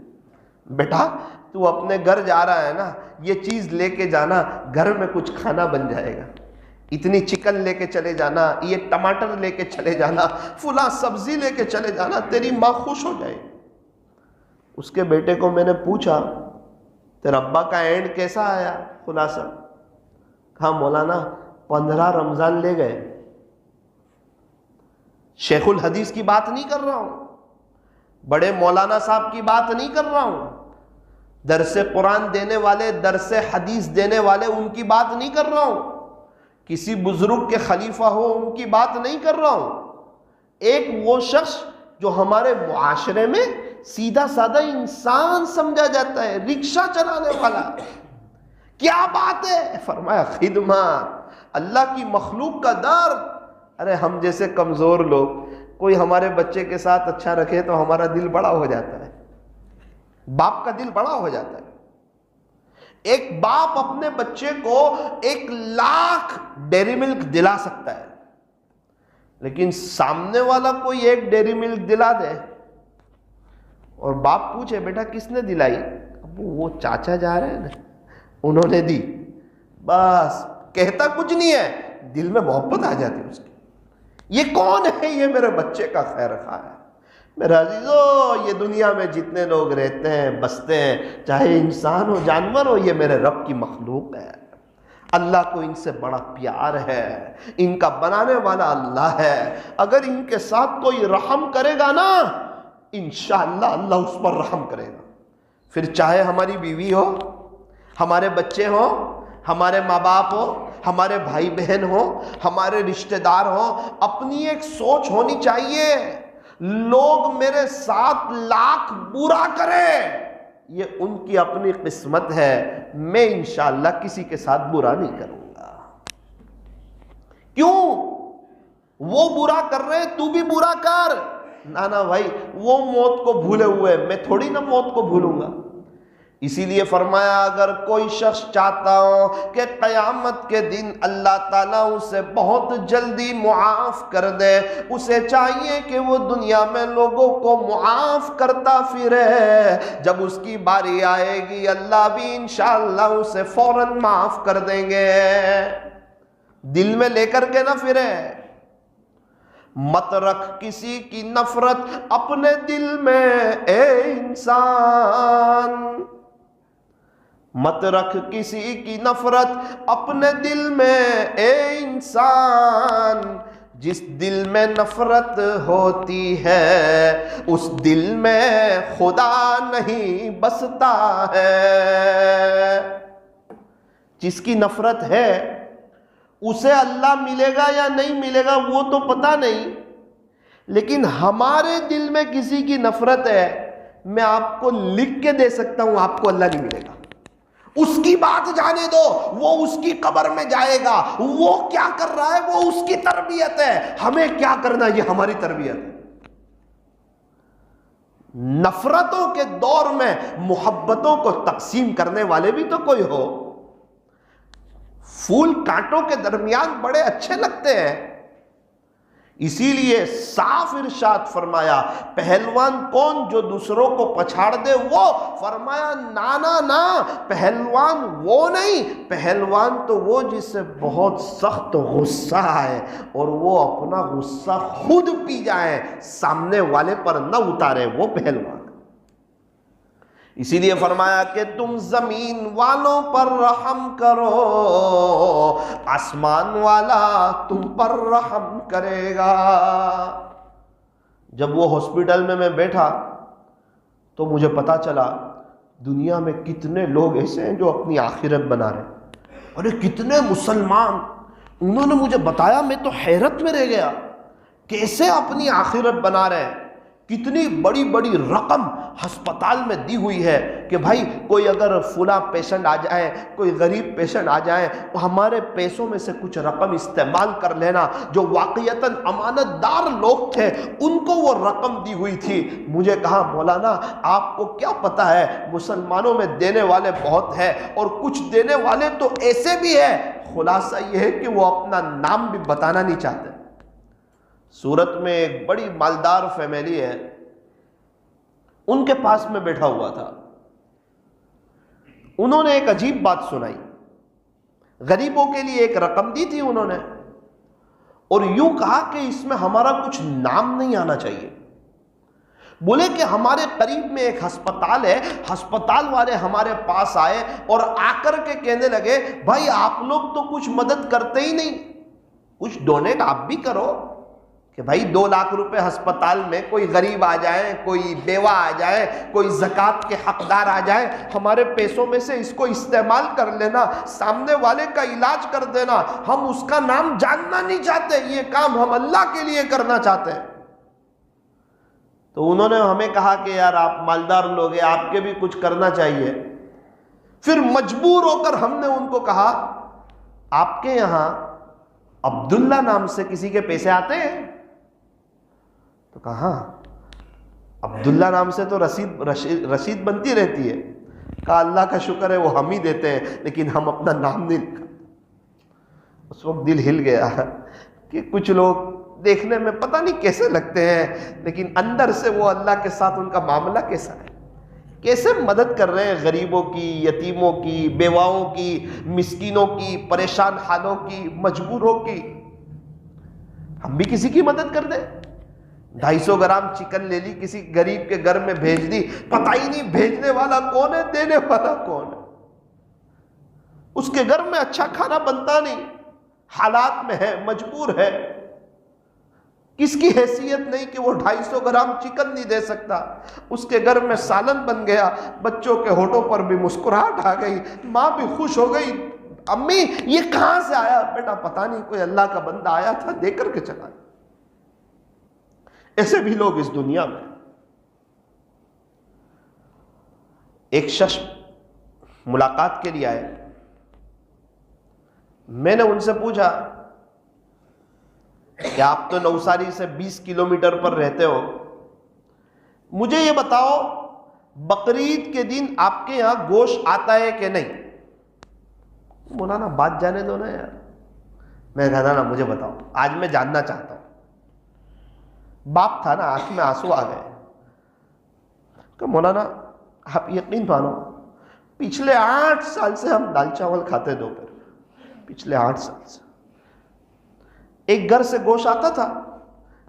بیٹا تو اپنے گھر جا رہا ہے نا، یہ چیز لے کے جانا، گھر میں کچھ کھانا بن جائے گا، اتنی چکن لے کے چلے جانا، یہ ٹماٹر لے کے چلے جانا، فلاں سبزی لے کے چلے جانا، تیری ماں خوش ہو جائے۔ اس کے بیٹے کو میں نے پوچھا تیرا ابا کا اینڈ کیسا آیا؟ خلاصہ کہا مولانا 15 رمضان لے گئے۔ شیخ الحدیث کی بات نہیں کر رہا ہوں، بڑے مولانا صاحب کی بات نہیں کر رہا ہوں، درس قرآن دینے والے، درس حدیث دینے والے، ان کی بات نہیں کر رہا ہوں، کسی بزرگ کے خلیفہ ہو ان کی بات نہیں کر رہا ہوں۔ ایک وہ شخص جو ہمارے معاشرے میں سیدھا سادہ انسان سمجھا جاتا ہے، رکشہ چلانے والا، کیا بات ہے؟ فرمایا خدمت، اللہ کی مخلوق کا درد۔ ارے ہم جیسے کمزور لوگ، کوئی ہمارے بچے کے ساتھ اچھا رکھے تو ہمارا دل بڑا ہو جاتا ہے، باپ کا دل بڑا ہو جاتا ہے۔ ایک باپ اپنے بچے کو 1,00,000 ڈیری ملک دلا سکتا ہے، لیکن سامنے والا کوئی ایک ڈیری ملک دلا دے اور باپ پوچھے بیٹا کس نے دلائی؟ ابو وہ چاچا جا رہے ہیں نا، انہوں نے دی، بس کہتا کچھ نہیں ہے، دل میں محبت آ جاتی ہے اس کی۔ یہ کون ہے؟ یہ میرے بچے کا خیر خواہ ہے۔ میرے عزیزو، یہ دنیا میں جتنے لوگ رہتے ہیں، بستے ہیں، چاہے انسان ہو جانور ہو، یہ میرے رب کی مخلوق ہے۔ اللہ کو ان سے بڑا پیار ہے، ان کا بنانے والا اللہ ہے۔ اگر ان کے ساتھ کوئی رحم کرے گا نا، انشاءاللہ اللہ اس پر رحم کرے گا۔ پھر چاہے ہماری بیوی ہو، ہمارے بچے ہوں، ہمارے ماں باپ ہو، ہمارے بھائی بہن ہو، ہمارے رشتہ دار ہوں، اپنی ایک سوچ ہونی چاہیے، لوگ میرے ساتھ لاکھ برا کرے، یہ ان کی اپنی قسمت ہے، میں انشاءاللہ کسی کے ساتھ برا نہیں کروں گا۔ کیوں؟ وہ برا کر رہے تو بھی برا کر، نانا بھائی وہ موت کو بھولے ہوئے، میں تھوڑی نہ موت کو بھولوں گا۔ اسی لیے فرمایا اگر کوئی شخص چاہتا ہو کہ قیامت کے دن اللہ تعالیٰ اسے بہت جلدی معاف کر دے، اسے چاہیے کہ وہ دنیا میں لوگوں کو معاف کرتا پھرے، جب اس کی باری آئے گی اللہ بھی انشاءاللہ اسے فوراً معاف کر دیں گے۔ دل میں لے کر کے نہ پھرے، مت رکھ کسی کی نفرت اپنے دل میں اے انسان، مت رکھ کسی کی نفرت اپنے دل میں اے انسان، جس دل میں نفرت ہوتی ہے اس دل میں خدا نہیں بستا ہے۔ جس کی نفرت ہے اسے اللہ ملے گا یا نہیں ملے گا وہ تو پتہ نہیں، لیکن ہمارے دل میں کسی کی نفرت ہے، میں آپ کو لکھ کے دے سکتا ہوں آپ کو اللہ نہیں ملے گا۔ اس کی بات جانے دو، وہ اس کی قبر میں جائے گا، وہ کیا کر رہا ہے وہ اس کی تربیت ہے، ہمیں کیا کرنا یہ ہماری تربیت ہے۔ نفرتوں کے دور میں محبتوں کو تقسیم کرنے والے بھی تو کوئی ہو۔ پھول کانٹوں کے درمیان بڑے اچھے لگتے ہیں، اسی لیے صاف ارشاد فرمایا، پہلوان کون جو دوسروں کو پچھاڑ دے وہ؟ فرمایا نا نا، پہلوان وہ نہیں، پہلوان تو وہ جس سے بہت سخت غصہ ہے اور وہ اپنا غصہ خود پی جائے، سامنے والے پر نہ اتارے، وہ پہلوان۔ اسی لیے فرمایا کہ تم زمین والوں پر رحم کرو، آسمان والا تم پر رحم کرے گا۔ جب وہ ہاسپٹل میں بیٹھا تو مجھے پتا چلا دنیا میں کتنے لوگ ایسے ہیں جو اپنی آخرت بنا رہے ہیں، اور کتنے مسلمان، انہوں نے مجھے بتایا، میں تو حیرت میں رہ گیا، کیسے اپنی آخرت بنا رہے ہیں۔ کتنی بڑی بڑی رقم ہسپتال میں دی ہوئی ہے کہ بھائی کوئی اگر فلاں پیشنٹ آ جائے، کوئی غریب پیشنٹ آ جائے تو ہمارے پیسوں میں سے کچھ رقم استعمال کر لینا۔ جو واقعتاً امانت دار لوگ تھے ان کو وہ رقم دی ہوئی تھی۔ مجھے کہا مولانا آپ کو کیا پتا ہے، مسلمانوں میں دینے والے بہت ہیں اور کچھ دینے والے تو ایسے بھی ہیں، خلاصہ یہ ہے کہ وہ اپنا نام بھی بتانا نہیں چاہتے۔ سورت میں ایک بڑی مالدار فیملی ہے، ان کے پاس میں بیٹھا ہوا تھا، انہوں نے ایک عجیب بات سنائی، غریبوں کے لیے ایک رقم دی تھی انہوں نے، اور یوں کہا کہ اس میں ہمارا کچھ نام نہیں آنا چاہیے۔ بولے کہ ہمارے قریب میں ایک ہسپتال ہے، ہسپتال والے ہمارے پاس آئے اور آ کر کے کہنے لگے بھائی آپ لوگ تو کچھ مدد کرتے ہی نہیں، کچھ ڈونیٹ آپ بھی کرو، کہ بھائی 2 لاکھ روپے ہسپتال میں کوئی غریب آ جائے، کوئی بیوہ آ جائے، کوئی زکوٰۃ کے حقدار آ جائے، ہمارے پیسوں میں سے اس کو استعمال کر لینا، سامنے والے کا علاج کر دینا، ہم اس کا نام جاننا نہیں چاہتے، یہ کام ہم اللہ کے لیے کرنا چاہتے ہیں۔ تو انہوں نے ہمیں کہا کہ یار آپ مالدار لوگ ہیں، آپ کے بھی کچھ کرنا چاہیے۔ پھر مجبور ہو کر ہم نے ان کو کہا آپ کے یہاں عبداللہ نام سے کسی کے پیسے آتے ہیں؟ تو کہا ہاں، عبداللہ نام سے تو رسید بنتی رہتی ہے۔ کہا اللہ کا شکر ہے وہ ہم ہی دیتے ہیں، لیکن ہم اپنا نام نہیں لکھا۔ اس وقت دل ہل گیا کہ کچھ لوگ دیکھنے میں پتہ نہیں کیسے لگتے ہیں، لیکن اندر سے وہ اللہ کے ساتھ ان کا معاملہ کیسا ہے، کیسے مدد کر رہے ہیں غریبوں کی، یتیموں کی، بیواؤں کی، مسکینوں کی، پریشان حالوں کی، مجبوروں کی۔ ہم بھی کسی کی مدد کر دیں، 250 گرام چکن لے لی، کسی غریب کے گھر میں بھیج دی، پتہ ہی نہیں بھیجنے والا کون ہے، دینے والا کون ہے۔ اس کے گھر میں اچھا کھانا بنتا نہیں، حالات میں ہے، مجبور ہے، کس کی حیثیت نہیں کہ وہ 250 گرام چکن نہیں دے سکتا، اس کے گھر میں سالن بن گیا، بچوں کے ہونٹوں پر بھی مسکراہٹ آ گئی، ماں بھی خوش ہو گئی، امی یہ کہاں سے آیا؟ بیٹا پتہ نہیں، کوئی اللہ کا بندہ آیا تھا دے کر کے چلا۔ ایسے بھی لوگ اس دنیا میں۔ ایک شخص ملاقات کے لیے آئے، میں نے ان سے پوچھا کہ آپ تو نوساری سے 20 کلومیٹر پر رہتے ہو، مجھے یہ بتاؤ بقرعید کے دن آپ کے یہاں گوشت آتا ہے کہ نہیں؟ مولانا بات جانے دو نا یار۔ میں کہا نا مجھے بتاؤ، آج میں جاننا چاہتا ہوں۔ باپ تھا نا، آنکھ میں آنسو آ گئے کہ مولانا آپ یقین مانو پچھلے 8 سال سے ہم دال چاول کھاتے دوپہر، پچھلے 8 سال سے ایک گھر سے گوشت آتا تھا،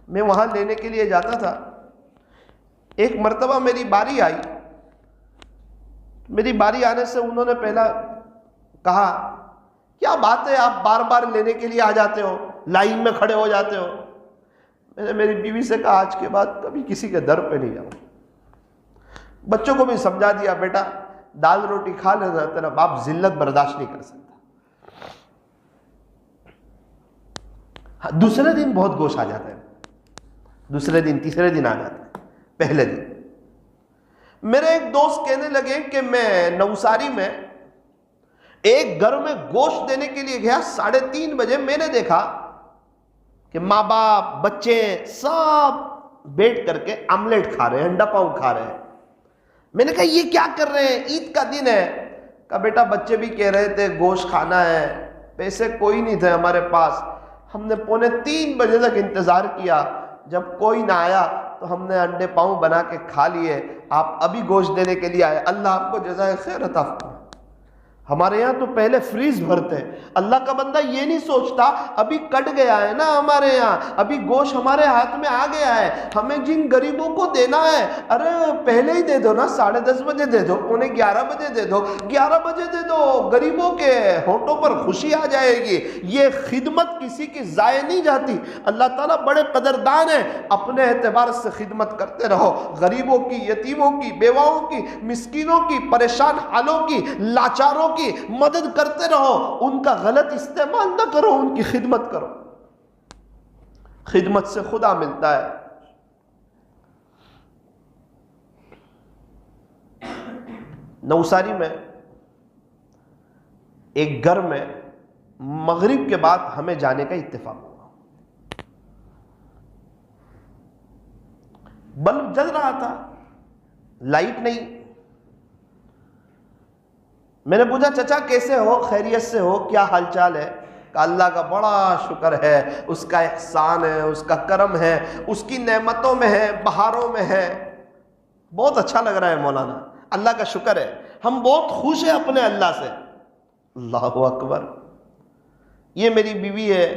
میں وہاں لینے کے لیے جاتا تھا۔ ایک مرتبہ میری باری آئی، میری باری آنے سے انہوں نے پہلا کہا کیا بات ہے آپ بار بار لینے کے لیے آ جاتے ہو، لائن میں کھڑے ہو جاتے ہو؟ میں نے میری بیوی سے کہا آج کے بعد کبھی کسی کے در پہ نہیں جاؤں۔ بچوں کو بھی سمجھا دیا بیٹا دال روٹی کھا لینا، تیرا باپ ذلت برداشت نہیں کر سکتا۔ دوسرے دن بہت گوشت آ جاتا ہے، دوسرے دن تیسرے دن آ جاتا ہے، پہلے دن میرے ایک دوست کہنے لگے کہ میں نوساری میں ایک گھر میں گوشت دینے کے لیے گیا، 3:30 بجے میں نے دیکھا کہ ماں باپ بچے سب بیٹھ کر کے آملیٹ کھا رہے ہیں، انڈا پاؤ کھا رہے ہیں۔ میں نے کہا یہ کیا کر رہے ہیں، عید کا دن ہے؟ کہا بیٹا بچے بھی کہہ رہے تھے گوشت کھانا ہے، پیسے کوئی نہیں تھے ہمارے پاس، ہم نے 2:45 بجے تک انتظار کیا، جب کوئی نہ آیا تو ہم نے انڈے پاؤں بنا کے کھا لیے، آپ ابھی گوشت دینے کے لیے آئے، اللہ آپ کو جزائے خیر عطا فرمائے۔ ہمارے یہاں تو پہلے فریز بھرتے ہیں، اللہ کا بندہ یہ نہیں سوچتا ابھی کٹ گیا ہے نا ہمارے یہاں، ابھی گوشت ہمارے ہاتھ میں آ گیا ہے، ہمیں جن غریبوں کو دینا ہے، ارے پہلے ہی دے دو نا، 10:30 بجے دے دو، 11:15 بجے دے دو، 11 بجے دے دو، غریبوں کے ہونٹوں پر خوشی آ جائے گی۔ یہ خدمت کسی کی ضائع نہیں جاتی، اللہ تعالیٰ بڑے قدردان ہیں، اپنے اعتبار سے خدمت کرتے رہو، غریبوں کی، یتیموں کی، بیواؤں کی، مسکینوں کی، پریشان حالوں کی، لاچاروں کی مدد کرتے رہو، ان کا غلط استعمال نہ کرو، ان کی خدمت کرو، خدمت سے خدا ملتا ہے۔ نوساری میں ایک گھر میں مغرب کے بعد ہمیں جانے کا اتفاق ہوا، بلب جل رہا تھا، لائٹ نہیں۔ میں نے پوچھا چچا کیسے ہو، خیریت سے ہو، کیا حال چال ہے؟ کہ اللہ کا بڑا شکر ہے، اس کا احسان ہے، اس کا کرم ہے، اس کی نعمتوں میں ہے، بہاروں میں ہے۔ بہت اچھا لگ رہا ہے مولانا، اللہ کا شکر ہے، ہم بہت خوش ہیں اپنے اللہ سے۔ اللہ اکبر۔ یہ میری بیوی ہے،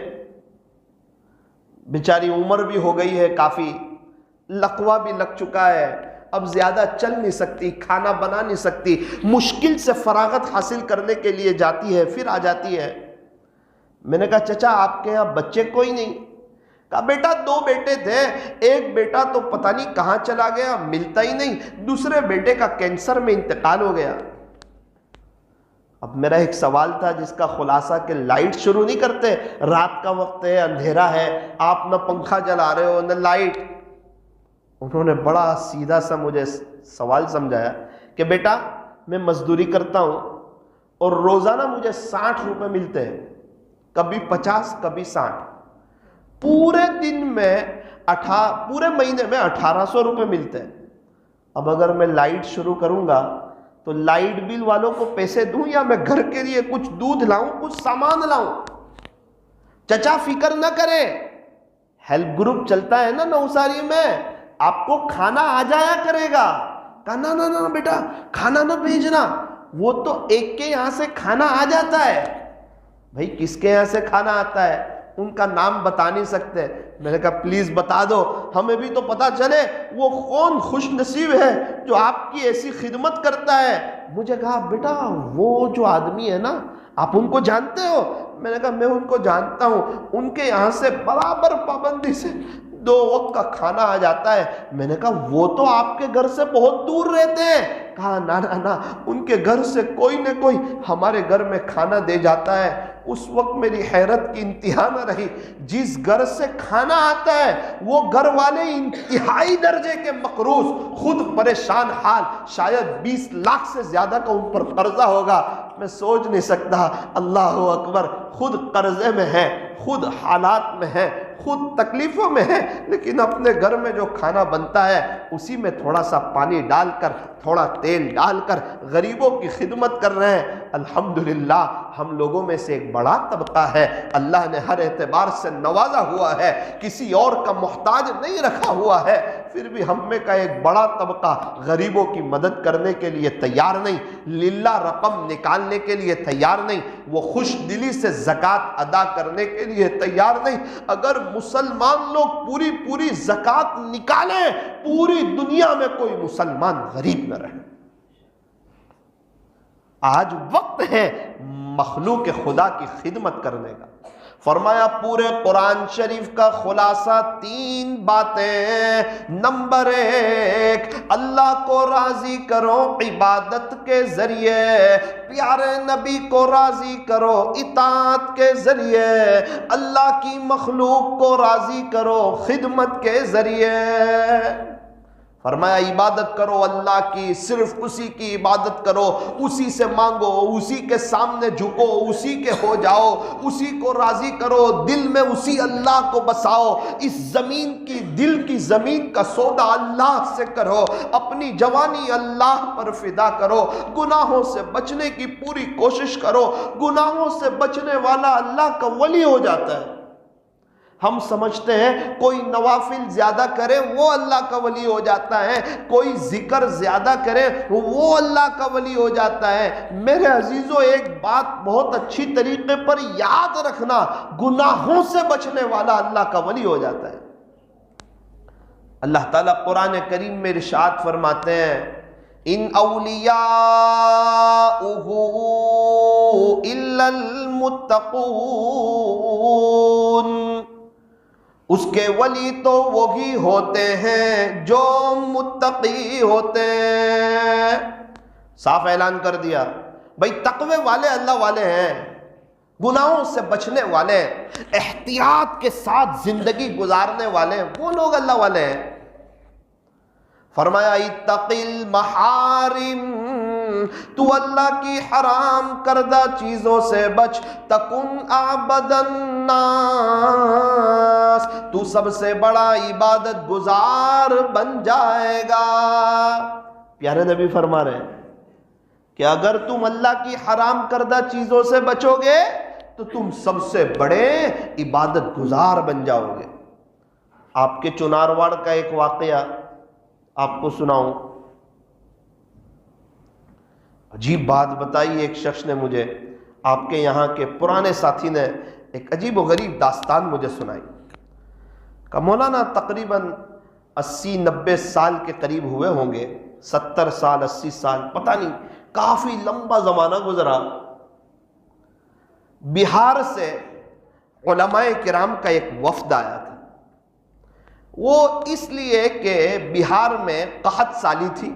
بیچاری عمر بھی ہو گئی ہے کافی، لقوہ بھی لگ چکا ہے، اب زیادہ چل نہیں سکتی، کھانا بنا نہیں سکتی، مشکل سے فراغت حاصل کرنے کے لیے جاتی ہے، پھر آ جاتی ہے۔ میں نے کہا چچا آپ کے یہاں بچے کوئی نہیں؟ کہا بیٹا 2 بیٹے تھے، ایک بیٹا تو پتہ نہیں کہاں چلا گیا، ملتا ہی نہیں، دوسرے بیٹے کا کینسر میں انتقال ہو گیا۔ اب میرا ایک سوال تھا جس کا خلاصہ کہ لائٹ شروع نہیں کرتے، رات کا وقت ہے، اندھیرا ہے، آپ نہ پنکھا جلا رہے ہو نہ لائٹ۔ انہوں نے بڑا سیدھا سا مجھے سوال سمجھایا کہ بیٹا میں مزدوری کرتا ہوں اور روزانہ مجھے 60 روپے ملتے ہیں، کبھی 50 کبھی 60، پورے دن میں پورے مہینے میں 1800 روپے ملتے ہیں۔ اب اگر میں لائٹ شروع کروں گا تو لائٹ بل والوں کو پیسے دوں یا میں گھر کے لیے کچھ دودھ لاؤں، کچھ سامان لاؤں؟ چچا فکر نہ کریں، ہیلپ گروپ چلتا ہے نا نوساری میں، آپ کو کھانا آ جایا کرے گا۔ کہا نہ بیٹا کھانا نہ بھیجنا، وہ تو ایک کے یہاں سے کھانا آ جاتا ہے۔ بھائی کس کے یہاں سے کھانا آتا ہے؟ ان کا نام بتا نہیں سکتے۔ میں نے کہا پلیز بتا دو، ہمیں بھی تو پتا چلے وہ کون خوش نصیب ہے جو آپ کی ایسی خدمت کرتا ہے۔ مجھے کہا بیٹا وہ جو آدمی ہے نا آپ ان کو جانتے ہو؟ میں نے کہا میں ان کو جانتا ہوں، ان کے یہاں سے برابر پابندی سے 2 وقت کا کھانا آ جاتا ہے۔ میں نے کہا وہ تو آپ کے گھر سے بہت دور رہتے ہیں۔ کہا نہ ان کے گھر سے کوئی نہ کوئی ہمارے گھر میں کھانا دے جاتا ہے۔ اس وقت میری حیرت کی انتہا نہ رہی، جس گھر سے کھانا آتا ہے وہ گھر والے انتہائی درجے کے مقروض، خود پریشان حال، شاید 20 لاکھ سے زیادہ کا ان پر قرضہ ہوگا۔ میں سوچ نہیں سکتا، اللہ اکبر، خود قرضے میں ہے، خود حالات میں ہے، خود تکلیفوں میں ہے، لیکن اپنے گھر میں جو کھانا بنتا ہے اسی میں تھوڑا سا پانی ڈال کر، تھوڑا تیل ڈال کر غریبوں کی خدمت کر رہے ہیں۔ الحمدللہ ہم لوگوں میں سے ایک بڑا طبقہ ہے، اللہ نے ہر اعتبار سے نوازا ہوا ہے، کسی اور کا محتاج نہیں رکھا ہوا ہے، پھر بھی ہم میں کا ایک بڑا طبقہ غریبوں کی مدد کرنے کے لیے تیار نہیں، للہ رقم نکالنے کے لیے تیار نہیں، وہ خوش دلی سے زکوٰۃ ادا کرنے کے لیے تیار نہیں۔ اگر مسلمان لوگ پوری زکوٰۃ نکالیں، پوری دنیا میں کوئی مسلمان غریب نہ رہے۔ آج وقت ہے مخلوق خدا کی خدمت کرنے کا۔ فرمایا پورے قرآن شریف کا خلاصہ 3 باتیں۔ نمبر 1، اللہ کو راضی کرو عبادت کے ذریعے، پیارے نبی کو راضی کرو اطاعت کے ذریعے، اللہ کی مخلوق کو راضی کرو خدمت کے ذریعے۔ فرمایا عبادت کرو اللہ کی، صرف اسی کی عبادت کرو، اسی سے مانگو، اسی کے سامنے جھکو، اسی کے ہو جاؤ، اسی کو راضی کرو، دل میں اسی اللہ کو بساؤ۔ اس زمین کی، دل کی زمین کا سودا اللہ سے کرو، اپنی جوانی اللہ پر فدا کرو، گناہوں سے بچنے کی پوری کوشش کرو۔ گناہوں سے بچنے والا اللہ کا ولی ہو جاتا ہے۔ ہم سمجھتے ہیں کوئی نوافل زیادہ کرے وہ اللہ کا ولی ہو جاتا ہے، کوئی ذکر زیادہ کرے وہ اللہ کا ولی ہو جاتا ہے۔ میرے عزیزو، ایک بات بہت اچھی طریقے پر یاد رکھنا، گناہوں سے بچنے والا اللہ کا ولی ہو جاتا ہے۔ اللہ تعالیٰ قرآن کریم میں ارشاد فرماتے ہیں، ان اولیاؤہ الا المتقون، اس کے ولی تو وہی ہوتے ہیں جو متقی ہوتے ہیں۔ صاف اعلان کر دیا، بھئی تقوی والے اللہ والے ہیں، گناہوں سے بچنے والے، احتیاط کے ساتھ زندگی گزارنے والے، وہ لوگ اللہ والے ہیں۔ فرمایا اتق المحارم، تو اللہ کی حرام کردہ چیزوں سے بچ، تکن اعبد الناس، تو سب سے بڑا عبادت گزار بن جائے گا۔ پیارے نبی فرما رہے ہیں کہ اگر تم اللہ کی حرام کردہ چیزوں سے بچو گے تو تم سب سے بڑے عبادت گزار بن جاؤ گے۔ آپ کے چنارواڑ کا ایک واقعہ آپ کو سناؤں۔ عجیب بات بتائی ایک شخص نے مجھے، آپ کے یہاں کے پرانے ساتھی نے ایک عجیب و غریب داستان مجھے سنائی کہ مولانا تقریباً 80-90 سال کے قریب ہوئے ہوں گے، 70 سال 80 سال پتہ نہیں، کافی لمبا زمانہ گزرا۔ بہار سے علماء کرام کا ایک وفد آیا تھا، وہ اس لیے کہ بہار میں قحط سالی تھی،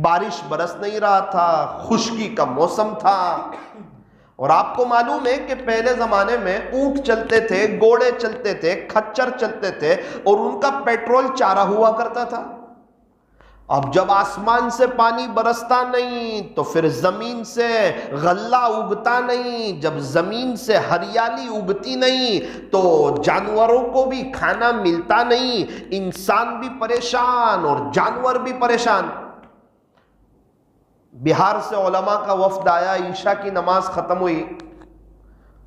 بارش برس نہیں رہا تھا، خشکی کا موسم تھا، اور آپ کو معلوم ہے کہ پہلے زمانے میں اونٹ چلتے تھے، گھوڑے چلتے تھے، کھچر چلتے تھے، اور ان کا پیٹرول چارہ ہوا کرتا تھا۔ اب جب آسمان سے پانی برستا نہیں تو پھر زمین سے غلہ اگتا نہیں، جب زمین سے ہریالی اگتی نہیں تو جانوروں کو بھی کھانا ملتا نہیں، انسان بھی پریشان اور جانور بھی پریشان۔ بہار سے علماء کا وفد آیا، عشاء کی نماز ختم ہوئی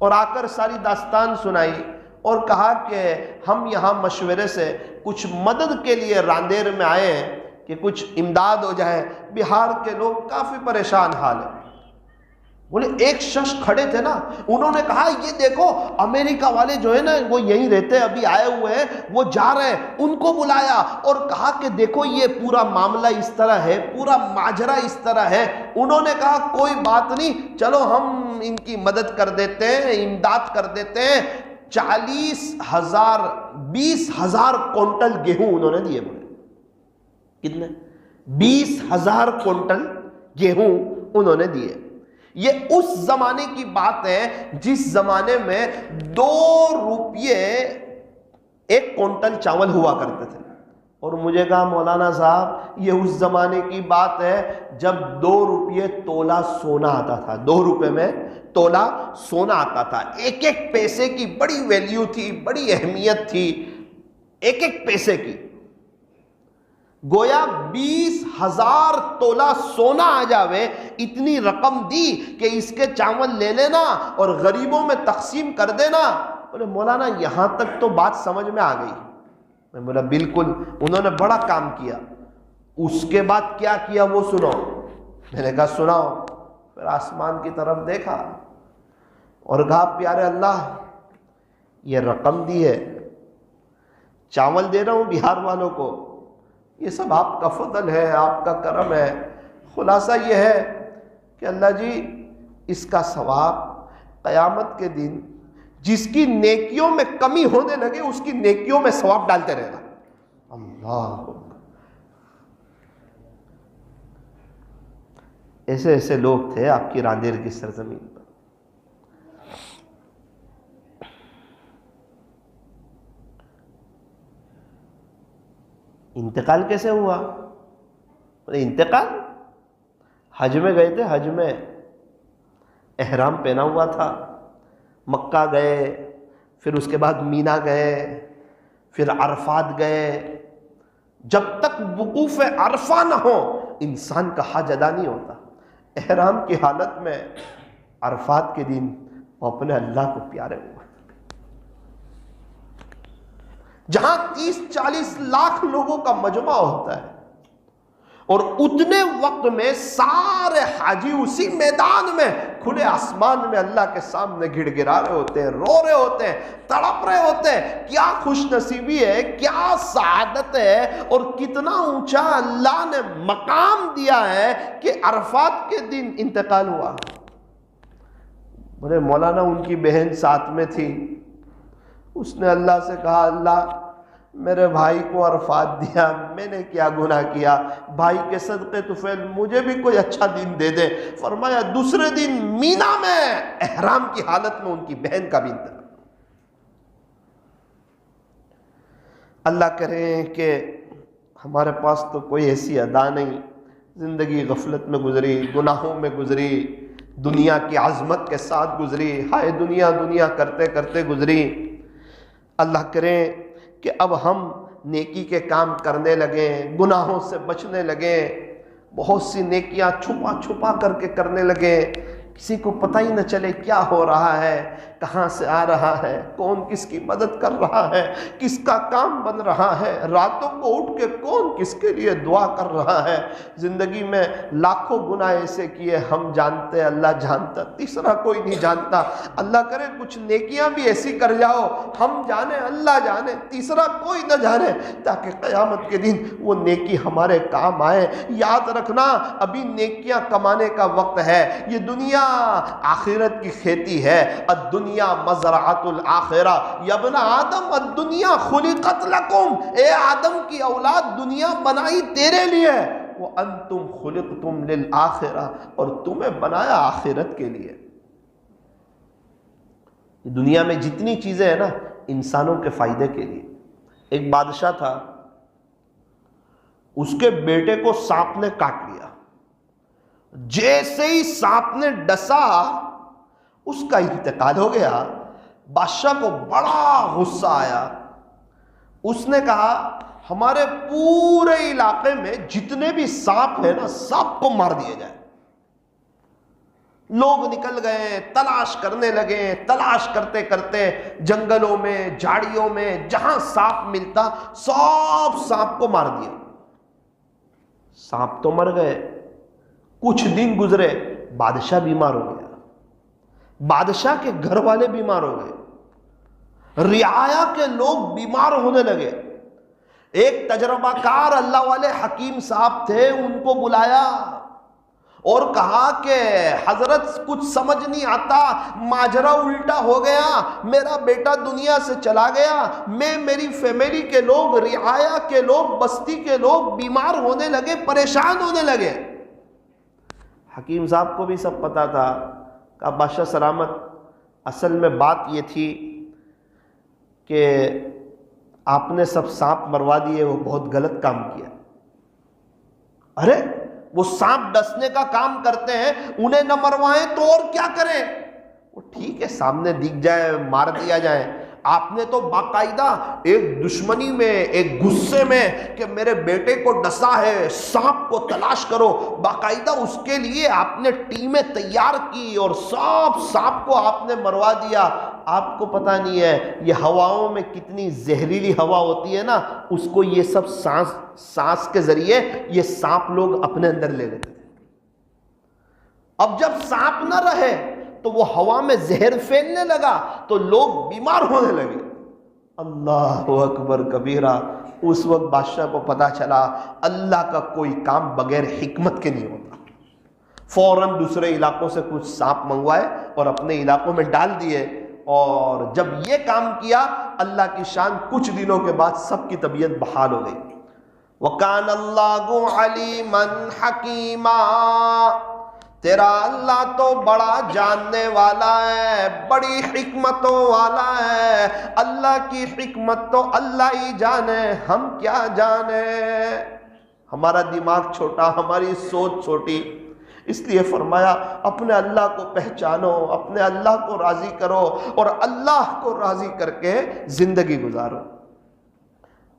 اور آ کر ساری داستان سنائی اور کہا کہ ہم یہاں مشورے سے کچھ مدد کے لیے راندیر میں آئے ہیں کہ کچھ امداد ہو جائے، بہار کے لوگ کافی پریشان حال ہیں۔ بولے ایک شخص کھڑے تھے نا، انہوں نے کہا یہ دیکھو امریکہ والے جو ہے نا وہ یہیں رہتے، ابھی آئے ہوئے ہیں، وہ جا رہے ہیں، ان کو بلایا اور کہا کہ دیکھو یہ پورا معاملہ اس طرح ہے، پورا ماجرا اس طرح ہے۔ انہوں نے کہا کوئی بات نہیں، چلو ہم ان کی مدد کر دیتے ہیں، امداد کر دیتے ہیں۔ 20,000 کونٹل گیہوں انہوں نے دیے۔ بولے کتنے؟ 20,000 کونٹل گیہوں انہوں نے دیے۔ یہ اس زمانے کی بات ہے جس زمانے میں 2 روپیے 1 کونٹل چاول ہوا کرتے تھے، اور مجھے کہا مولانا صاحب یہ اس زمانے کی بات ہے جب 2 روپیے تولہ سونا آتا تھا، 2 روپے میں تولہ سونا آتا تھا، ایک ایک پیسے کی بڑی ویلیو تھی، بڑی اہمیت تھی ایک ایک پیسے کی۔ گویا 20,000 تولہ سونا آ جاوے، اتنی رقم دی کہ اس کے چاول لے لینا اور غریبوں میں تقسیم کر دینا۔ بولے مولانا یہاں تک تو بات سمجھ میں آ گئی۔ میں بولا بالکل، انہوں نے بڑا کام کیا۔ اس کے بعد کیا کیا وہ سنو۔ میں نے کہا سناؤ۔ پھر آسمان کی طرف دیکھا اور کہا پیارے اللہ یہ رقم دی ہے، چاول دے رہا ہوں بہار والوں کو، یہ سب آپ کا فضل ہے، آپ کا کرم ہے۔ خلاصہ یہ ہے کہ اللہ جی اس کا ثواب قیامت کے دن جس کی نیکیوں میں کمی ہونے لگے اس کی نیکیوں میں ثواب ڈالتے رہنا۔ اللہ، ایسے ایسے لوگ تھے آپ کی راندیر کی سرزمین پر۔ انتقال کیسے ہوا؟ انتقال حج میں گئے تھے، حج میں احرام پہنا ہوا تھا، مکہ گئے، پھر اس کے بعد مینا گئے، پھر عرفات گئے۔ جب تک وقوف عرفہ نہ ہو انسان کا حج ادا نہیں ہوتا۔ احرام کی حالت میں عرفات کے دن وہ اپنے اللہ کو پیارے ہوئے، جہاں 30-40 لاکھ لوگوں کا مجمع ہوتا ہے، اور اتنے وقت میں سارے حاجی اسی میدان میں کھلے آسمان میں اللہ کے سامنے گڑ گڑا رہے ہوتے ہیں، رو رہے ہوتے ہیں، تڑپ رہے ہوتے ہیں۔ کیا خوش نصیبی ہے، کیا سعادت ہے، اور کتنا اونچا اللہ نے مقام دیا ہے کہ عرفات کے دن انتقال ہوا۔ بولے مولانا ان کی بہن ساتھ میں تھی، اس نے اللہ سے کہا اللہ میرے بھائی کو عرفات دیا، میں نے کیا گناہ کیا، بھائی کے صدقے طفیل مجھے بھی کوئی اچھا دن دے دے۔ فرمایا دوسرے دن مینا میں احرام کی حالت میں ان کی بہن کا بھی انتقال۔ اللہ کرے کہ ہمارے پاس تو کوئی ایسی ادا نہیں، زندگی غفلت میں گزری، گناہوں میں گزری، دنیا کی عظمت کے ساتھ گزری، ہائے دنیا دنیا کرتے کرتے گزری۔ اللہ کرے کہ اب ہم نیکی کے کام کرنے لگیں، گناہوں سے بچنے لگیں، بہت سی نیکیاں چھپا چھپا کر کے کرنے لگیں، کسی کو پتہ ہی نہ چلے کیا ہو رہا ہے، کہاں سے آ رہا ہے، کون کس کی مدد کر رہا ہے، کس کا کام بن رہا ہے، راتوں کو اٹھ کے کون کس کے لیے دعا کر رہا ہے۔ زندگی میں لاکھوں گناہ ایسے کیے، ہم جانتے اللہ جانتا، تیسرا کوئی نہیں جانتا۔ اللہ کرے کچھ نیکیاں بھی ایسی کر جاؤ، ہم جانے اللہ جانے، تیسرا کوئی نہ جانے، تاکہ قیامت کے دن وہ نیکی ہمارے کام آئے۔ یاد رکھنا ابھی نیکیاں کمانے کا وقت ہے، یہ دنیا آخرت کی کھیتی ہے۔ الدنیا مزرعۃ الآخرہ، یا ابن آدم الدنیا خلقت لکم، اے آدم کی اولاد دنیا بنائی تیرے لیے، وانتم خلقتم للآخرہ، اور تمہیں بنایا آخرت کے لیے۔ دنیا میں جتنی چیزیں ہیں نا انسانوں کے فائدے کے لیے۔ ایک بادشاہ تھا، اس کے بیٹے کو سانپ نے کاٹ لیا، جیسے ہی سانپ نے ڈسا اس کا انتقال ہو گیا۔ بادشاہ کو بڑا غصہ آیا، اس نے کہا ہمارے پورے علاقے میں جتنے بھی سانپ ہیں نا سب کو مار دیا جائے۔ لوگ نکل گئے، تلاش کرنے لگے، تلاش کرتے کرتے جنگلوں میں، جھاڑیوں میں جہاں سانپ ملتا سب سانپ کو مار دیا۔ سانپ تو مر گئے، کچھ دن گزرے، بادشاہ بیمار ہو گیا، بادشاہ کے گھر والے بیمار ہو گئے، رعایا کے لوگ بیمار ہونے لگے۔ ایک تجربہ کار اللہ والے حکیم صاحب تھے، ان کو بلایا اور کہا کہ حضرت کچھ سمجھ نہیں آتا، ماجرا الٹا ہو گیا، میرا بیٹا دنیا سے چلا گیا، میری فیملی کے لوگ، رعایا کے لوگ، بستی کے لوگ بیمار ہونے لگے، پریشان ہونے لگے۔ حکیم صاحب کو بھی سب پتا تھا، کہا بادشاہ سلامت، اصل میں بات یہ تھی کہ آپ نے سب سانپ مروا دیے، وہ بہت غلط کام کیا۔ ارے وہ سانپ ڈسنے کا کام کرتے ہیں، انہیں نہ مروائیں تو اور کیا کریں؟ وہ ٹھیک ہے سامنے دکھ جائے مار دیا جائے، آپ نے تو باقاعدہ ایک دشمنی میں، ایک غصے میں کہ میرے بیٹے کو ڈسا ہے، سانپ کو تلاش کرو، باقاعدہ اس کے لیے آپ نے ٹیمیں تیار کی اور سب سانپ کو آپ نے مروا دیا۔ آپ کو پتہ نہیں ہے یہ ہواؤں میں کتنی زہریلی ہوا ہوتی ہے نا، اس کو یہ سب سانس کے ذریعے یہ سانپ لوگ اپنے اندر لے لیتے تھے۔ اب جب سانپ نہ رہے تو وہ ہوا میں زہر پھیلنے لگا تو لوگ بیمار ہونے لگے۔ اللہ اکبر کبیرہ۔ اس وقت بادشاہ کو پتا چلا اللہ کا کوئی کام بغیر حکمت کے نہیں ہوتا۔ فوراً دوسرے علاقوں سے کچھ سانپ منگوائے اور اپنے علاقوں میں ڈال دیے، اور جب یہ کام کیا اللہ کی شان کچھ دنوں کے بعد سب کی طبیعت بحال ہو گئی۔ وَكَانَ اللَّهُ عَلِيمًا حَكِيمًا، تیرا اللہ تو بڑا جاننے والا ہے، بڑی حکمتوں والا ہے۔ اللہ کی حکمت تو اللہ ہی جانے، ہم کیا جانے، ہمارا دماغ چھوٹا، ہماری سوچ چھوٹی۔ اس لیے فرمایا اپنے اللہ کو پہچانو، اپنے اللہ کو راضی کرو اور اللہ کو راضی کر کے زندگی گزارو۔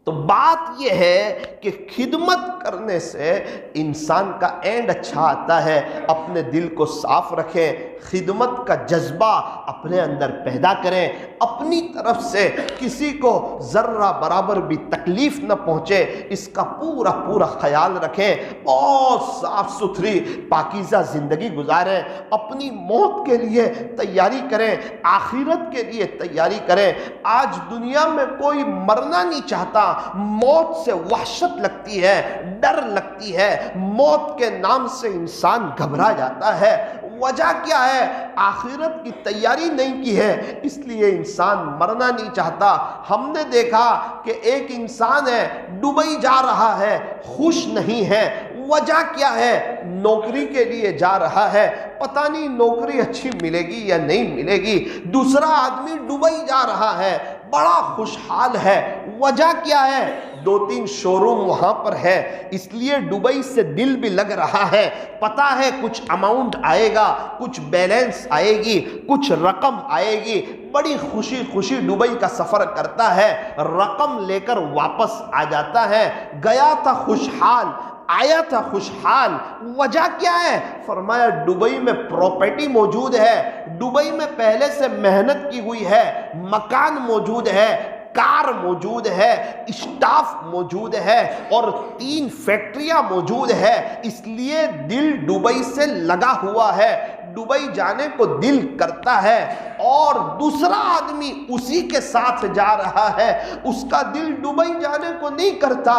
تو بات یہ ہے کہ خدمت کرنے سے انسان کا اینڈ اچھا آتا ہے۔ اپنے دل کو صاف رکھیں، خدمت کا جذبہ اپنے اندر پیدا کریں، اپنی طرف سے کسی کو ذرہ برابر بھی تکلیف نہ پہنچے اس کا پورا پورا خیال رکھیں، بہت صاف ستھری پاکیزہ زندگی گزاریں، اپنی موت کے لیے تیاری کریں، آخرت کے لیے تیاری کریں۔ آج دنیا میں کوئی مرنا نہیں چاہتا، موت سے وحشت لگتی ہے، ڈر لگتی ہے، موت کے نام سے انسان گھبرا جاتا ہے۔ وجہ کیا ہے؟ آخرت کی تیاری نہیں کی ہے، اس لیے انسان مرنا نہیں چاہتا۔ ہم نے دیکھا کہ ایک انسان ہے دبئی جا رہا ہے، خوش نہیں ہے۔ وجہ کیا ہے؟ نوکری کے لیے جا رہا ہے، پتہ نہیں نوکری اچھی ملے گی یا نہیں ملے گی۔ دوسرا آدمی دبئی جا رہا ہے، بڑا خوشحال ہے۔ وجہ کیا ہے؟ 2-3 شو روم وہاں پر ہے، اس لیے دبئی سے دل بھی لگ رہا ہے۔ پتہ ہے کچھ اماؤنٹ آئے گا، کچھ بیلنس آئے گی، کچھ رقم آئے گی، بڑی خوشی خوشی دبئی کا سفر کرتا ہے، رقم لے کر واپس آ جاتا ہے۔ گیا تھا خوشحال، آیا تھا خوشحال۔ وجہ کیا ہے؟ فرمایا دبئی میں پراپرٹی موجود ہے، دبئی میں پہلے سے محنت کی ہوئی ہے، مکان موجود ہے، کار موجود ہے، اسٹاف موجود ہے اور 3 فیکٹریاں موجود ہے، اس لیے دل دبئی سے لگا ہوا ہے، دبئی جانے کو دل کرتا ہے۔ اور دوسرا آدمی اسی کے ساتھ جا رہا ہے، اس کا دل دبئی جانے کو نہیں کرتا۔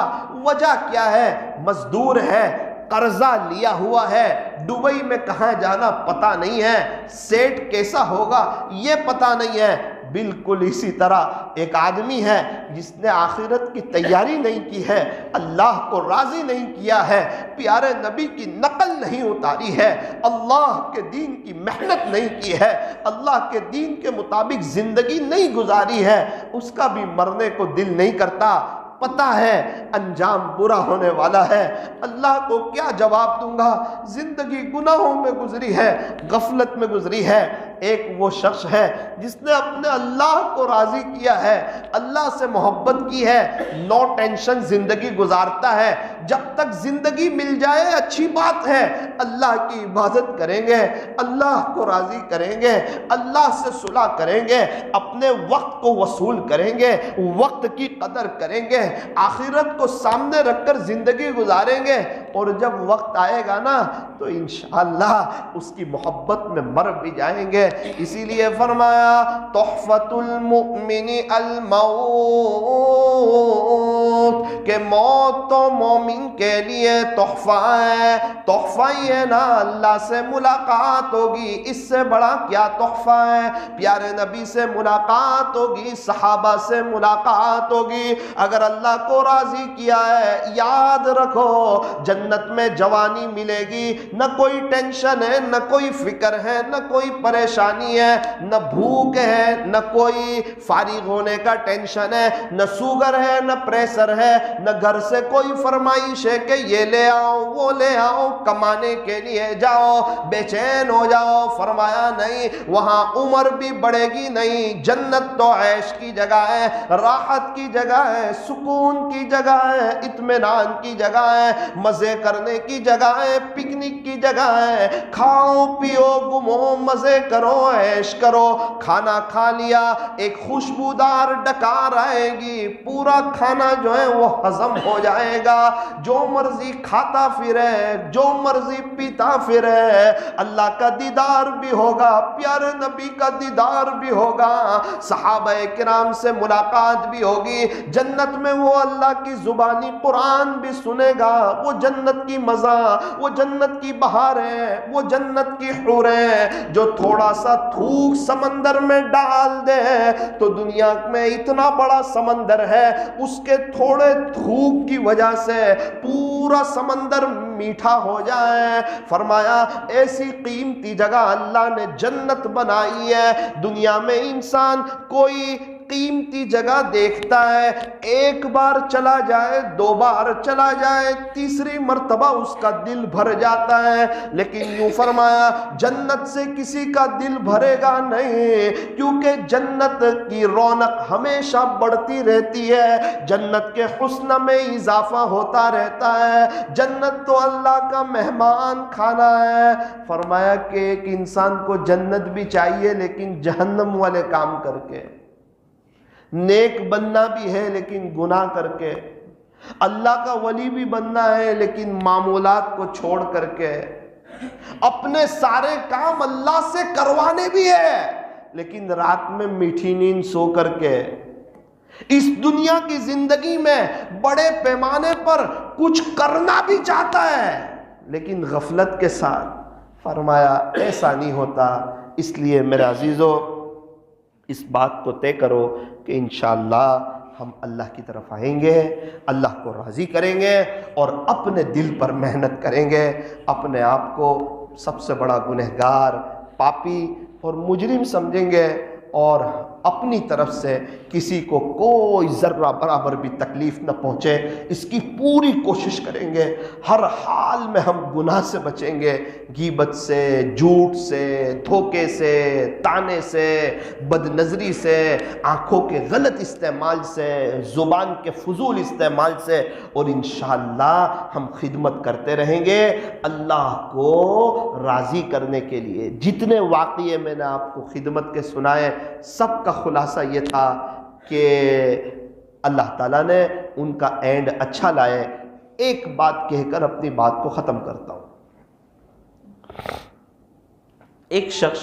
وجہ کیا ہے؟ مزدور ہے، قرضہ لیا ہوا ہے، دبئی میں کہاں جانا پتہ نہیں ہے، سیٹ کیسا ہوگا یہ پتہ نہیں ہے۔ بالکل اسی طرح ایک آدمی ہے جس نے آخرت کی تیاری نہیں کی ہے، اللہ کو راضی نہیں کیا ہے، پیارے نبی کی نقل نہیں اتاری ہے، اللہ کے دین کی محنت نہیں کی ہے، اللہ کے دین کے مطابق زندگی نہیں گزاری ہے، اس کا بھی مرنے کو دل نہیں کرتا۔ پتہ ہے انجام برا ہونے والا ہے، اللہ کو کیا جواب دوں گا، زندگی گناہوں میں گزری ہے، غفلت میں گزری ہے۔ ایک وہ شخص ہے جس نے اپنے اللہ کو راضی کیا ہے، اللہ سے محبت کی ہے، نو ٹینشن زندگی گزارتا ہے۔ جب تک زندگی مل جائے اچھی بات ہے، اللہ کی عبادت کریں گے، اللہ کو راضی کریں گے، اللہ سے صلح کریں گے، اپنے وقت کو وصول کریں گے، وقت کی قدر کریں گے، آخرت کو سامنے رکھ کر زندگی گزاریں گے، اور جب وقت آئے گا نا تو انشاءاللہ اس کی محبت میں مر بھی جائیں گے۔ اسی لیے فرمایا تحفۃ المؤمن الموت، کہ موت تو مومن کے لیے تحفہ ہے۔ تحفہ یہ نا اللہ سے ملاقات ہوگی، اس سے بڑا کیا تحفہ ہے؟ پیارے نبی سے ملاقات ہوگی، صحابہ سے ملاقات ہوگی۔ اگر اللہ کو راضی کیا ہے یاد رکھو جنت میں جوانی ملے گی، نہ کوئی ٹینشن ہے، نہ کوئی فکر ہے، نہ کوئی پریشانی ہے، نہ بھوک ہے، نہ کوئی فارغ ہونے کا ٹینشن ہے، نہ شوگر ہے، نہ پریشر ہے، نہ گھر سے کوئی فرمائش ہے کہ یہ لے آؤ وہ لے آؤ، کمانے کے لیے جاؤ بے چین ہو جاؤ۔ فرمایا نہیں، وہاں عمر بھی بڑھے گی نہیں، جنت تو عیش کی جگہ ہے، راحت کی جگہ ہے، سکون کی جگہ ہے، اطمینان کی جگہ ہے، مزے کرنے کی جگہ ہے، پکنک کی جگہ ہے، کھاؤ پیو گھومو مزے کرو عیش کرو۔ کھانا کھا لیا ایک خوشبودار ڈکار آئے گی، پورا کھانا جو ہے وہ ہضم ہو جائے گا، جو مرضی کھاتا پھرے، جو مرضی پیتا پھرے، اللہ کا دیدار بھی ہوگا، پیارے نبی کا دیدار بھی ہوگا، صحابہ کرام سے ملاقات بھی ہوگی، جنت میں وہ اللہ کی زبانی قرآن بھی سنے گا، وہ جنت کی مزہ، وہ جنت کی بہاریں، وہ جنت کی حوریں، جو تھوڑا سا تھوک سمندر میں ڈال دے تو دنیا میں اتنا بڑا سمندر ہے، اس کے تھوڑے تھوک کی وجہ سے پورا سمندر میٹھا ہو جائے۔ فرمایا ایسی قیمتی جگہ اللہ نے جنت بنائی ہے، دنیا میں انسان کوئی قیمتی جگہ دیکھتا ہے، ایک بار چلا جائے، دو بار چلا جائے، تیسری مرتبہ اس کا دل بھر جاتا ہے، لیکن یوں فرمایا جنت سے کسی کا دل بھرے گا نہیں، کیونکہ جنت کی رونق ہمیشہ بڑھتی رہتی ہے، جنت کے حسن میں اضافہ ہوتا رہتا ہے، جنت تو اللہ کا مہمان کھانا ہے۔ فرمایا کہ ایک انسان کو جنت بھی چاہیے لیکن جہنم والے کام کر کے، نیک بننا بھی ہے لیکن گناہ کر کے، اللہ کا ولی بھی بننا ہے لیکن معمولات کو چھوڑ کر کے، اپنے سارے کام اللہ سے کروانے بھی ہے لیکن رات میں میٹھی نیند سو کر کے، اس دنیا کی زندگی میں بڑے پیمانے پر کچھ کرنا بھی چاہتا ہے لیکن غفلت کے ساتھ۔ فرمایا ایسا نہیں ہوتا، اس لیے میرے عزیزو اس بات کو طے کرو کہ انشاءاللہ ہم اللہ کی طرف آئیں گے، اللہ کو راضی کریں گے اور اپنے دل پر محنت کریں گے، اپنے آپ کو سب سے بڑا گنہگار، پاپی اور مجرم سمجھیں گے اور اپنی طرف سے کسی کو کوئی ذرہ برابر بھی تکلیف نہ پہنچے اس کی پوری کوشش کریں گے۔ ہر حال میں ہم گناہ سے بچیں گے، غیبت سے، جھوٹ سے، دھوکے سے، طعنے سے، بد نظری سے، آنکھوں کے غلط استعمال سے، زبان کے فضول استعمال سے، اور انشاءاللہ ہم خدمت کرتے رہیں گے اللہ کو راضی کرنے کے لیے۔ جتنے واقعے میں نے آپ کو خدمت کے سنائے سب کا خلاصہ یہ تھا کہ اللہ تعالیٰ نے ان کا اینڈ اچھا لائے۔ ایک بات کہہ کر اپنی بات کو ختم کرتا ہوں۔ ایک شخص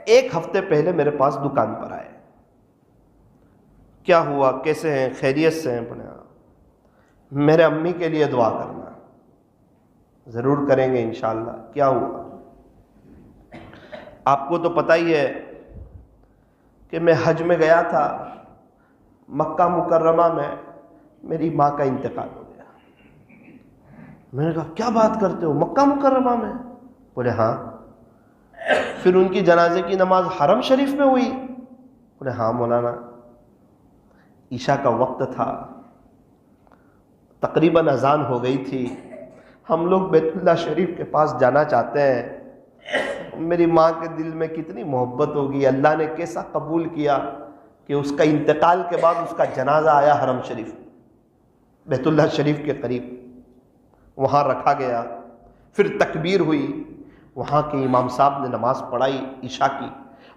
ایک ہفتے پہلے میرے پاس دکان پر آئے، کیا ہوا، کیسے ہیں، خیریت سے ہیں؟ بولے ہاں، میرے امی کے لیے دعا کرنا۔ ضرور کریں گے انشاءاللہ۔ کیا ہوا؟ آپ کو تو پتہ ہی ہے کہ میں حج میں گیا تھا، مکہ مکرمہ میں میری ماں کا انتقال ہو گیا۔ میں نے کہا کیا بات کرتے ہو، مکہ مکرمہ میں؟ بولے ہاں۔ پھر ان کی جنازے کی نماز حرم شریف میں ہوئی؟ بولے ہاں مولانا۔ عشاء کا وقت تھا، تقریباً اذان ہو گئی تھی، ہم لوگ بیت اللہ شریف کے پاس جانا چاہتے ہیں۔ میری ماں کے دل میں کتنی محبت ہوگی، اللہ نے کیسا قبول کیا کہ اس کا انتقال کے بعد اس کا جنازہ آیا حرم شریف، بیت اللہ شریف کے قریب، وہاں رکھا گیا۔ پھر تکبیر ہوئی، وہاں کے امام صاحب نے نماز پڑھائی عشاء کی،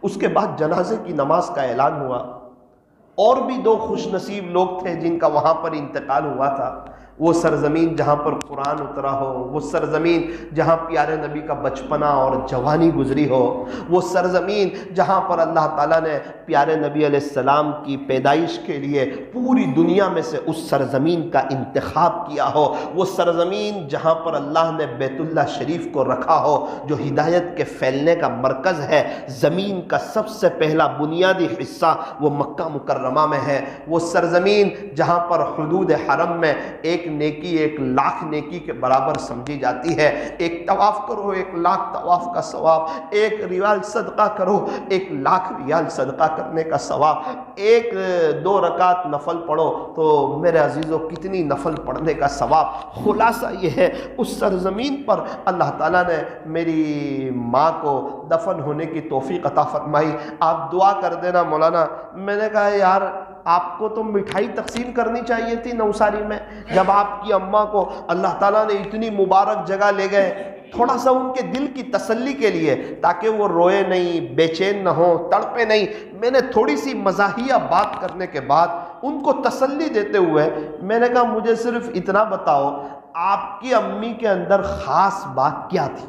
اس کے بعد جنازے کی نماز کا اعلان ہوا۔ اور بھی دو خوش نصیب لوگ تھے جن کا وہاں پر انتقال ہوا تھا۔ وہ سرزمین جہاں پر قرآن اترا ہو، وہ سرزمین جہاں پیارے نبی کا بچپنا اور جوانی گزری ہو، وہ سرزمین جہاں پر اللہ تعالیٰ نے پیارے نبی علیہ السلام کی پیدائش کے لیے پوری دنیا میں سے اس سرزمین کا انتخاب کیا ہو، وہ سرزمین جہاں پر اللہ نے بیت اللہ شریف کو رکھا ہو جو ہدایت کے پھیلنے کا مرکز ہے۔ زمین کا سب سے پہلا بنیادی حصہ وہ مکہ مکرمہ میں ہے۔ وہ سرزمین جہاں پر حدود حرم میں ایک نیکی 1,00,000 نیکی کے برابر سمجھی جاتی ہے۔ ایک طواف کرو 1,00,000 طواف کا ثواب، ایک ریال صدقہ کرو 1,00,000 ریال صدقہ کرنے کا ثواب، 1-2 رکعت نفل پڑھو تو میرے عزیزو کتنی نفل پڑھنے کا ثواب۔ خلاصہ یہ ہے اس سرزمین پر اللہ تعالیٰ نے میری ماں کو دفن ہونے کی توفیق عطا فرمائی۔ آپ دعا کر دینا مولانا۔ میں نے کہا یار آپ کو تو مٹھائی تقسیم کرنی چاہیے تھی نوساری میں، جب آپ کی اماں کو اللہ تعالیٰ نے اتنی مبارک جگہ لے گئے، تھوڑا سا ان کے دل کی تسلی کے لیے تاکہ وہ روئے نہیں، بے چین نہ ہو، تڑپے نہیں، میں نے تھوڑی سی مزاحیہ بات کرنے کے بعد ان کو تسلی دیتے ہوئے میں نے کہا مجھے صرف اتنا بتاؤ آپ کی امی کے اندر خاص بات کیا تھی؟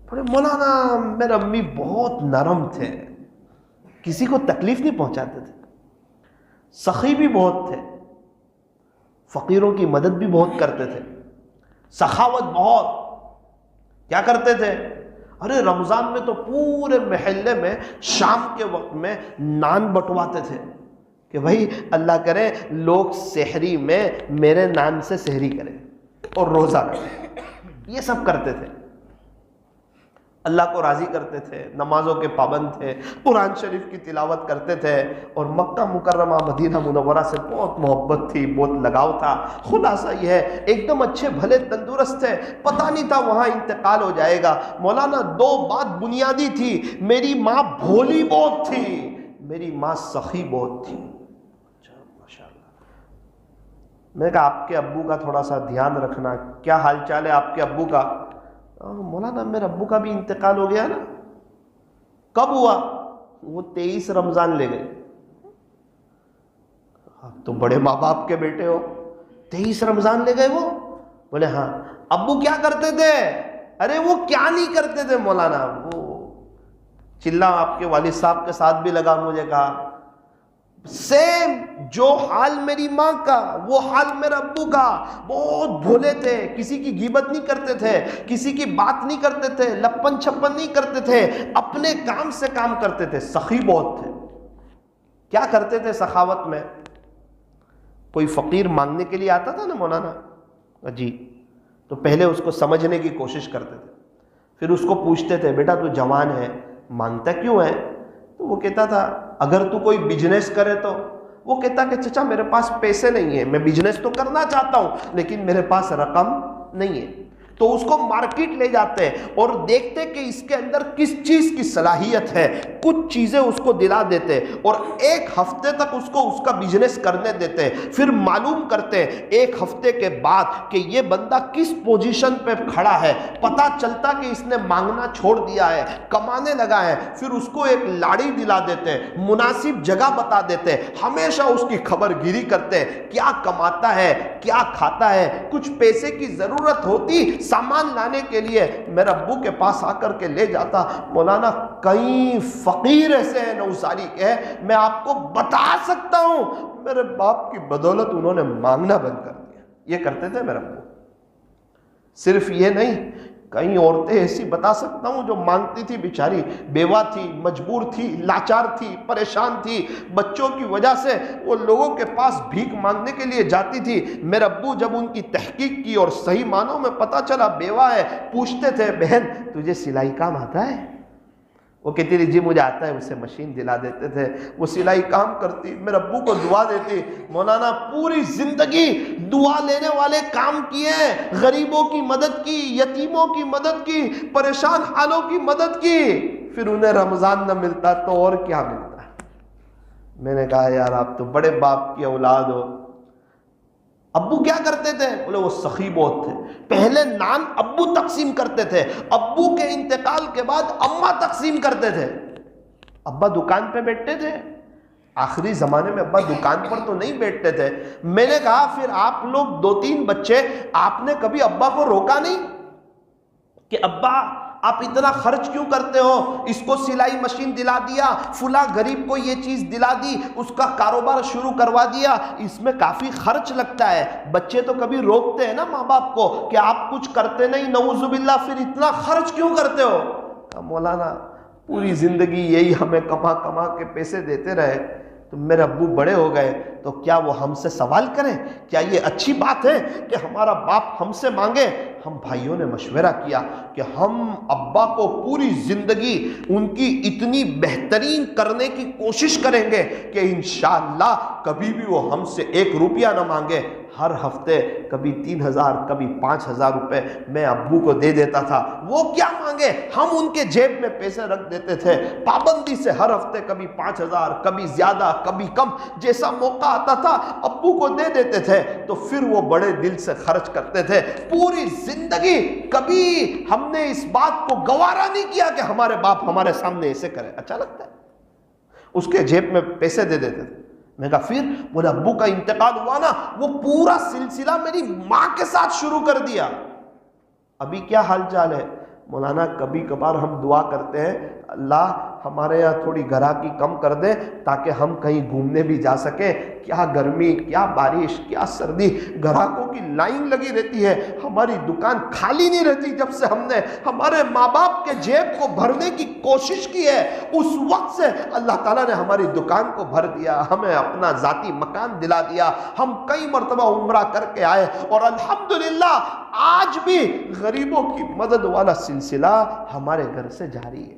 بولے مولانا میرے امی بہت نرم تھے، کسی کو تکلیف نہیں پہنچاتے تھے، سخی بھی بہت تھے، فقیروں کی مدد بھی بہت کرتے تھے، سخاوت بہت۔ کیا کرتے تھے؟ ارے رمضان میں تو پورے محلے میں شام کے وقت میں نان بٹواتے تھے کہ بھائی اللہ کرے لوگ سحری میں میرے نان سے سحری کریں اور روزہ رکھیں، یہ سب کرتے تھے۔ اللہ کو راضی کرتے تھے، نمازوں کے پابند تھے، قرآن شریف کی تلاوت کرتے تھے، اور مکہ مکرمہ مدینہ منورہ سے بہت محبت تھی، بہت لگاؤ تھا۔ خلاصہ یہ ہے ایک دم اچھے بھلے تندرست تھے، پتہ نہیں تھا وہاں انتقال ہو جائے گا۔ مولانا دو بات بنیادی تھی، میری ماں بھولی بہت تھی، میری ماں سخی بہت تھی۔ میں نے کہا آپ کے ابو کا تھوڑا سا دھیان رکھنا، کیا حال چال ہے آپ کے ابو کا؟ مولانا میرے ابو کا بھی انتقال ہو گیا نا۔ کب ہوا؟ وہ 23 رمضان لے گئے۔ آپ تو بڑے ماں باپ کے بیٹے ہو، 23 رمضان لے گئے وہ؟ بولے ہاں۔ ابو کیا کرتے تھے؟ ارے وہ کیا نہیں کرتے تھے مولانا، وہ چلا آپ کے والد صاحب کے ساتھ بھی لگا، مجھے کہا سیم جو حال میری ماں کا وہ حال میرے ابو کا، بہت بھولے تھے، کسی کی غیبت نہیں کرتے تھے، کسی کی بات نہیں کرتے تھے، لپن چھپن نہیں کرتے تھے، اپنے کام سے کام کرتے تھے، سخی بہت تھے۔ کیا کرتے تھے سخاوت میں؟ کوئی فقیر مانگنے کے لیے آتا تھا نا مولانا جی، تو پہلے اس کو سمجھنے کی کوشش کرتے تھے، پھر اس کو پوچھتے تھے بیٹا تو جوان ہے مانگتا کیوں ہے؟ تو وہ کہتا تھا اگر تو کوئی بزنس کرے تو؟ وہ کہتا کہ چچا میرے پاس پیسے نہیں ہیں، میں بزنس تو کرنا چاہتا ہوں لیکن میرے پاس رقم نہیں ہے۔ تو اس کو مارکیٹ لے جاتے اور دیکھتے کہ اس کے اندر کس چیز کی صلاحیت ہے، کچھ چیزیں اس کو دلا دیتے اور ایک ہفتے تک اس کو اس کا بزنس کرنے دیتے، پھر معلوم کرتے ایک ہفتے کے بعد کہ یہ بندہ کس پوزیشن پہ کھڑا ہے، پتہ چلتا کہ اس نے مانگنا چھوڑ دیا ہے، کمانے لگا ہے، پھر اس کو ایک لاڑی دلا دیتے، مناسب جگہ بتا دیتے، ہمیشہ اس کی خبر گیری کرتے، کیا کماتا ہے، کیا کھاتا ہے، کچھ پیسے کی ضرورت ہوتی سامان لانے کے لیے میرے ابو کے پاس آ کر کے لے جاتا۔ مولانا کئی فقیر ایسے ہیں نوساری کے، میں آپ کو بتا سکتا ہوں میرے باپ کی بدولت انہوں نے مانگنا بند کر دیا۔ یہ کرتے تھے میرے ابو۔ صرف یہ نہیں، کئی عورتیں ایسی بتا سکتا ہوں جو مانگتی تھی، بیچاری بیوہ تھی، مجبور تھی، لاچار تھی، پریشان تھی، بچوں کی وجہ سے وہ لوگوں کے پاس بھیک مانگنے کے لیے جاتی تھی۔ میرے ابو جب ان کی تحقیق کی اور صحیح معنوں میں پتہ چلا بیوہ ہے، پوچھتے تھے بہن تجھے سلائی کام آتا ہے؟ وہ کہتی تھی جی مجھے آتا ہے، اسے مشین دلا دیتے تھے، وہ سلائی کام کرتی، میرے ابو کو دعا دیتی۔ مولانا پوری زندگی دعا لینے والے کام کیے، غریبوں کی مدد کی، یتیموں کی مدد کی، پریشان حالوں کی مدد کی، پھر انہیں رمضان نہ ملتا تو اور کیا ملتا۔ میں نے کہا یار آپ تو بڑے باپ کی اولاد ہو۔ ابو کیا کرتے تھے؟ بولے وہ سخی بہت تھے، پہلے نان ابو تقسیم کرتے تھے، ابو کے انتقال کے بعد اماں تقسیم کرتے تھے۔ ابا دکان پہ بیٹھتے تھے، آخری زمانے میں ابا دکان پر تو نہیں بیٹھتے تھے۔ میں نے کہا پھر آپ لوگ 2-3 بچے، آپ نے کبھی ابا کو روکا نہیں کہ ابا آپ اتنا خرچ کیوں کرتے ہو؟ اس کو سلائی مشین دلا دیا، فلاں غریب کو یہ چیز دلا دی، اس کا کاروبار شروع کروا دیا، اس میں کافی خرچ لگتا ہے۔ بچے تو کبھی روکتے ہیں نا ماں باپ کو کہ آپ کچھ کرتے نہیں، نعوذ باللہ، پھر اتنا خرچ کیوں کرتے ہو؟ مولانا پوری زندگی یہی ہمیں کما کما کے پیسے دیتے رہے، تو میرے ابو بڑے ہو گئے تو کیا وہ ہم سے سوال کریں؟ کیا یہ اچھی بات ہے کہ ہمارا باپ ہم سے مانگے؟ ہم بھائیوں نے مشورہ کیا کہ ہم ابا کو پوری زندگی ان کی اتنی بہترین کرنے کی کوشش کریں گے کہ انشاءاللہ کبھی بھی وہ ہم سے 1 روپیہ نہ مانگے۔ ہر ہفتے کبھی 3000 کبھی 5000 روپے میں ابو کو دے دیتا تھا، وہ کیا مانگے، ہم ان کے جیب میں پیسے رکھ دیتے تھے پابندی سے، ہر ہفتے کبھی 5000 کبھی زیادہ کبھی کم، جیسا موقع آتا تھا ابو کو دے دیتے تھے، تو پھر وہ بڑے دل سے خرچ کرتے تھے۔ پوری زندگی کبھی ہم نے اس بات کو گوارا نہیں کیا کہ ہمارے باپ ہمارے سامنے ایسے کرے، اچھا لگتا ہے، اس کے جیب میں پیسے دے دیتے تھے۔ میں کہا پھر بولے ابو کا انتقال ہوا نا، وہ پورا سلسلہ میری ماں کے ساتھ شروع کر دیا۔ ابھی کیا حال چال ہے؟ مولانا کبھی کبھار ہم دعا کرتے ہیں اللہ ہمارے یہاں تھوڑی گراہکی کم کر دے تاکہ ہم کہیں گھومنے بھی جا سکیں۔ کیا گرمی، کیا بارش، کیا سردی، گراہکوں کی لائن لگی رہتی ہے، ہماری دکان خالی نہیں رہتی۔ جب سے ہم نے ہمارے ماں باپ کے جیب کو بھرنے کی کوشش کی ہے، اس وقت سے اللہ تعالیٰ نے ہماری دکان کو بھر دیا، ہمیں اپنا ذاتی مکان دلا دیا، ہم کئی مرتبہ عمرہ کر کے آئے، اور الحمدللہ آج بھی غریبوں کی مدد والا سلسلہ ہمارے گھر سے جاری ہے۔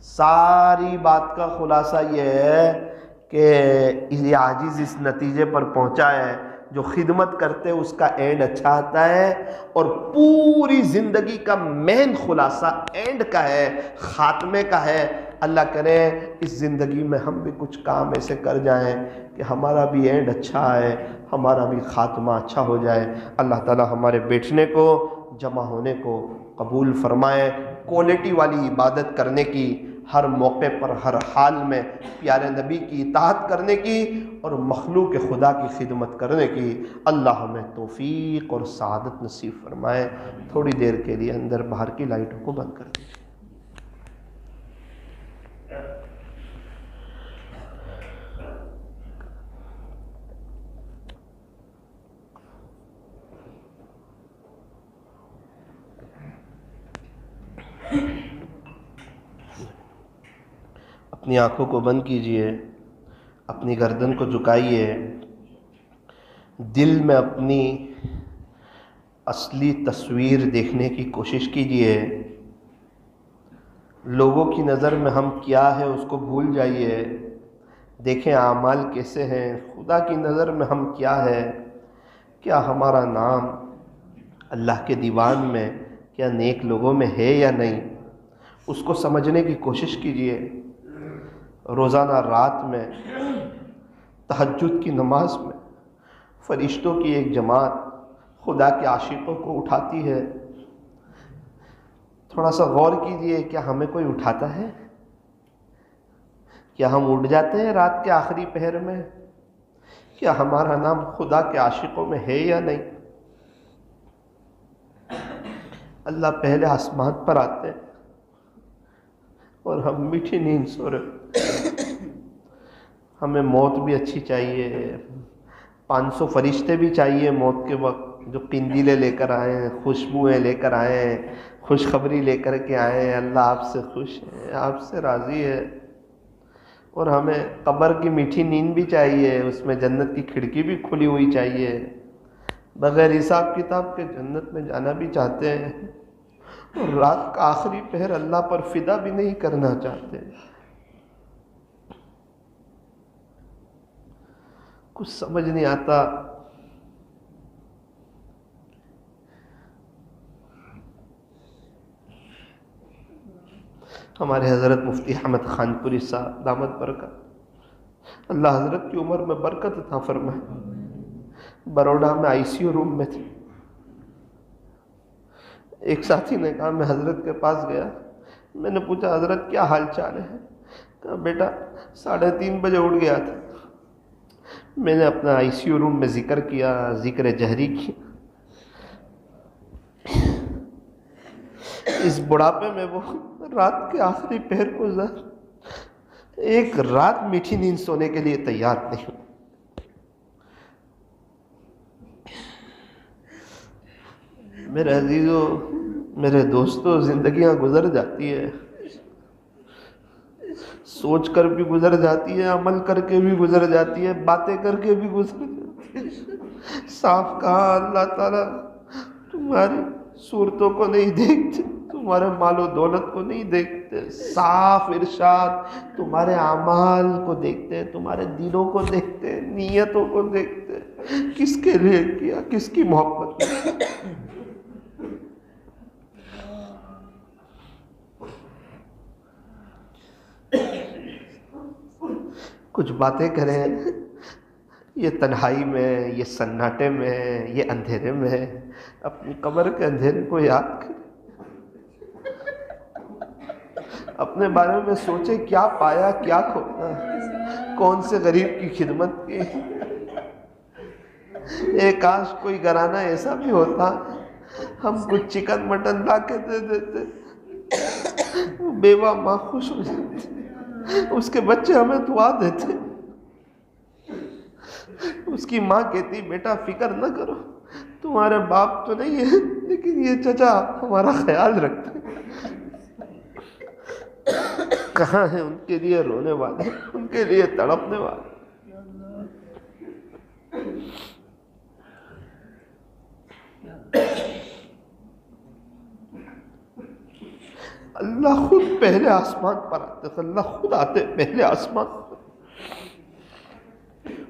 ساری بات کا خلاصہ یہ ہے کہ یہ عاجز اس نتیجے پر پہنچا ہے، جو خدمت کرتے اس کا اینڈ اچھا آتا ہے، اور پوری زندگی کا مین خلاصہ اینڈ کا ہے، خاتمے کا ہے۔ اللہ کرے اس زندگی میں ہم بھی کچھ کام ایسے کر جائیں کہ ہمارا بھی اینڈ اچھا ہے، ہمارا بھی خاتمہ اچھا ہو جائے۔ اللہ تعالی ہمارے بیٹھنے کو، جمع ہونے کو قبول فرمائے، کوالٹی والی عبادت کرنے کی، ہر موقع پر ہر حال میں پیارے نبی کی اطاعت کرنے کی اور مخلوق خدا کی خدمت کرنے کی اللہ ہمیں توفیق اور سعادت نصیب فرمائے۔ تھوڑی دیر کے لیے اندر باہر کی لائٹوں کو بند کر دیجیے۔ اپنی آنکھوں کو بند کیجئے، اپنی گردن کو جھکائیے، دل میں اپنی اصلی تصویر دیکھنے کی کوشش کیجئے۔ لوگوں کی نظر میں ہم کیا ہے اس کو بھول جائیے، دیکھیں اعمال کیسے ہیں۔ خدا کی نظر میں ہم کیا ہے، کیا ہمارا نام اللہ کے دیوان میں، کیا نیک لوگوں میں ہے یا نہیں، اس کو سمجھنے کی کوشش کیجئے۔ روزانہ رات میں تہجد کی نماز میں فرشتوں کی ایک جماعت خدا کے عاشقوں کو اٹھاتی ہے۔ تھوڑا سا غور کیجئے، کیا ہمیں کوئی اٹھاتا ہے؟ کیا ہم اٹھ جاتے ہیں رات کے آخری پہر میں؟ کیا ہمارا نام خدا کے عاشقوں میں ہے یا نہیں؟ اللہ پہلے آسمان پر آتے ہیں اور ہم میٹھی نیند سو رہے۔ ہمیں موت بھی اچھی چاہیے، 500 فرشتے بھی چاہیے موت کے وقت، جو قندیلیں لے کر آئے ہیں، خوشبوئیں لے کر آئے ہیں، خوشخبری لے کر کے آئے ہیں، اللہ آپ سے خوش ہے، آپ سے راضی ہے۔ اور ہمیں قبر کی میٹھی نیند بھی چاہیے، اس میں جنت کی کھڑکی بھی کھلی ہوئی چاہیے، بغیر حساب کتاب کے جنت میں جانا بھی چاہتے ہیں، اور رات کا آخری پہر اللہ پر فدا بھی نہیں کرنا چاہتے۔ کچھ سمجھ نہیں آتا۔ ہمارے حضرت مفتی احمد خان پوری صاحب دامت برکت، اللہ حضرت کی عمر میں برکت عطا فرمائے، بروڈا میں ICU روم میں تھے۔ ایک ساتھی نے کہا میں حضرت کے پاس گیا، میں نے پوچھا حضرت کیا حال چال ہے؟ کہا بیٹا 3:30 بجے اٹھ گیا تھا، میں نے اپنا ICU روم میں ذکر کیا، ذکر جہری کیا۔ اس بڑھاپے میں وہ رات کے آخری پہر کو ایک رات میٹھی نیند سونے کے لیے تیار نہیں ہوں۔ میرے عزیزوں، میرے دوستوں، زندگیاں گزر جاتی ہے، سوچ کر بھی گزر جاتی ہے، عمل کر کے بھی گزر جاتی ہے، باتیں کر کے بھی گزر جاتی ہے۔ صاف کہا اللہ تعالیٰ تمہاری صورتوں کو نہیں دیکھتے، تمہارے مال و دولت کو نہیں دیکھتے، صاف ارشاد تمہارے اعمال کو دیکھتے، تمہارے دلوں کو دیکھتے، نیتوں کو دیکھتے، کس کے لیے کیا، کس کی محبت میں۔ کچھ باتیں کریں یہ تنہائی میں، یہ سناٹے میں، یہ اندھیرے میں، اپنی قبر کے اندھیرے کو یاد کریں، اپنے بارے میں سوچیں کیا پایا، کیا کھویا، کون سے غریب کی خدمت کی۔ کاش کوئی گھرانہ ایسا بھی ہوتا، ہم کچھ چکن مٹن لا کے دے دیتے، بیوہ ماں خوش ہو جاتی، اس کے بچے ہمیں دعا دیتے، اس کی ماں کہتی بیٹا فکر نہ کرو، تمہارے باپ تو نہیں ہے لیکن یہ چچا ہمارا خیال رکھتے ہیں۔ کہاں ہیں ان کے لیے رونے والے، ان کے لیے تڑپنے والے۔ اللہ خود پہلے آسمان پر آتے تھے، اللہ خود آتے پہلے آسمان پر،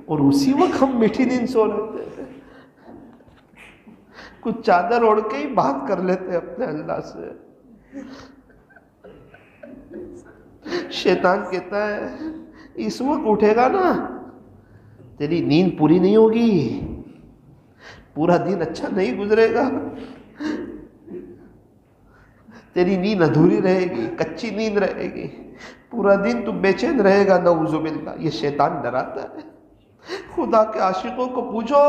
اور اسی وقت ہم میٹھی نیند سو لیتے تھے، کچھ چادر اوڑھ کے ہی بات کر لیتے اپنے اللہ سے۔ شیطان کہتا ہے اس وقت اٹھے گا نا تیری نیند پوری نہیں ہوگی، پورا دن اچھا نہیں گزرے گا، تیری نیند ادھوری رہے گی، کچی نیند رہے گی، پورا دن تو بے چین رہے گا، نعوذ باللہ۔ یہ شیطان ڈراتا ہے۔ خدا کے عاشقوں کو پوچھو،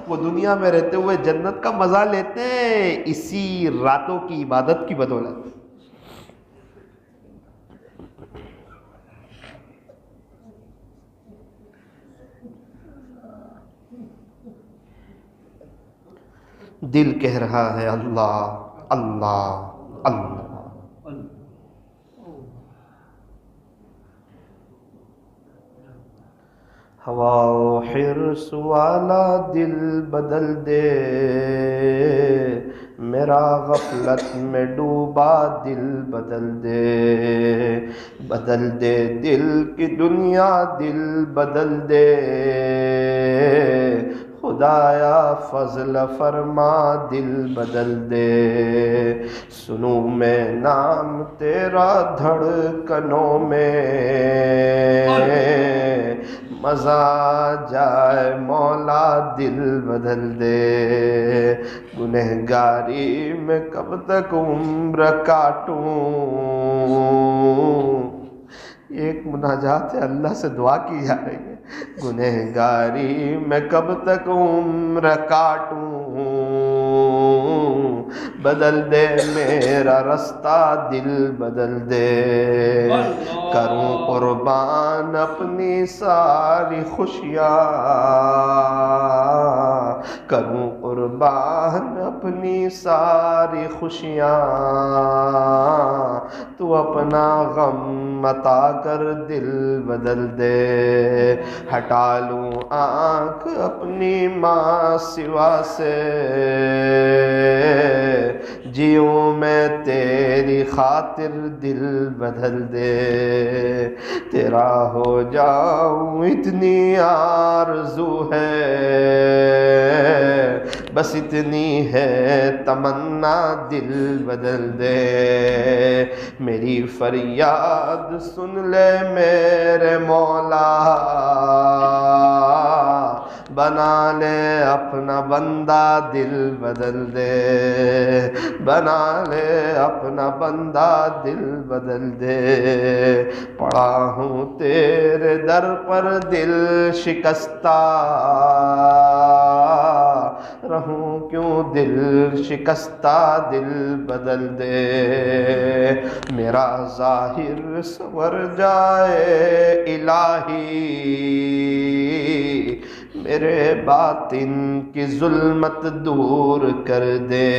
وہ دنیا میں رہتے ہوئے جنت کا مزہ لیتے ہیں اسی راتوں کی عبادت کی بدولت۔ دل کہہ رہا ہے اللہ اللہ اللہ۔ ہوا و حرص والا دل بدل دے، میرا غفلت میں ڈوبا دل بدل دے، بدل دے دل کی دنیا دل بدل دے، خدایا فضل فرما دل بدل دے، سنوں میں نام تیرا دھڑکنوں میں، مزہ جائے مولا دل بدل دے، گنہگاری میں کب تک عمر کاٹوں، ایک مناجات ہے، اللہ سے دعا کی جا رہی ہے، گنہگاری میں کب تک عمر کاٹوں، بدل دے میرا رستہ دل بدل دے، کروں قربان اپنی ساری خوشیاں، کروں قربان اپنی ساری خوشیاں، تو اپنا غم عطا کر دل بدل دے، ہٹا لوں آنکھ اپنی ماں سوا سے، جیوں میں تیری خاطر دل بدل دے، تیرا ہو جاؤں اتنی آرزو ہے، بس اتنی ہے تمنا دل بدل دے، میری فریاد سن لے میرے مولا، بنا لے اپنا بندہ دل بدل دے، بنا لے اپنا بندہ دل بدل دے، پڑا ہوں تیرے در پر دل شکستہ، رہوں کیوں دل شکستہ دل بدل دے، میرا ظاہر سنور جائے الہی، میرے باطن کی ظلمت دور کر دے،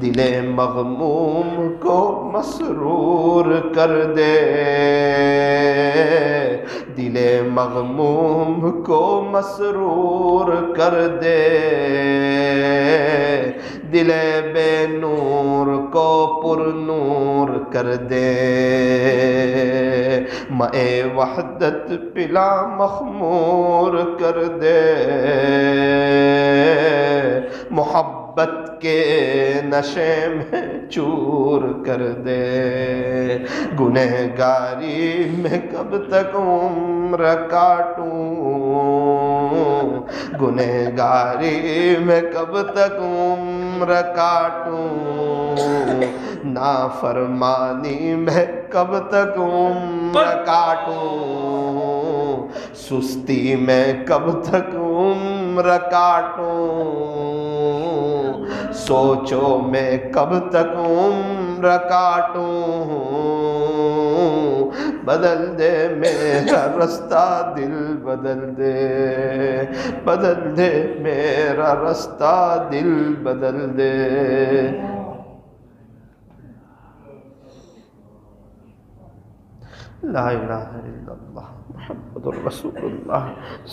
دل مغموم کو مسرور کر دے، دل مغموم کو مسرور کر دے، دل بے نور کو پر نور کر دے، مائے وحدت پلا مخمور کر دے، محبت کے نشے میں چور کر دے، گنہگاری میں کب تک عمر کاٹوں، گنہگاری میں کب تک عمر کاٹوں، نافرمانی میں کب تک عمر کاٹوں، سستی میں کب تک عمر کاٹوں، سوچو میں کب تک عمر کاٹوں، بدل دے میرا رستہ دل بدل دے، بدل دے میرا رستہ دل بدل دے۔ لا الہ الا اللہ محمد الرسول اللہ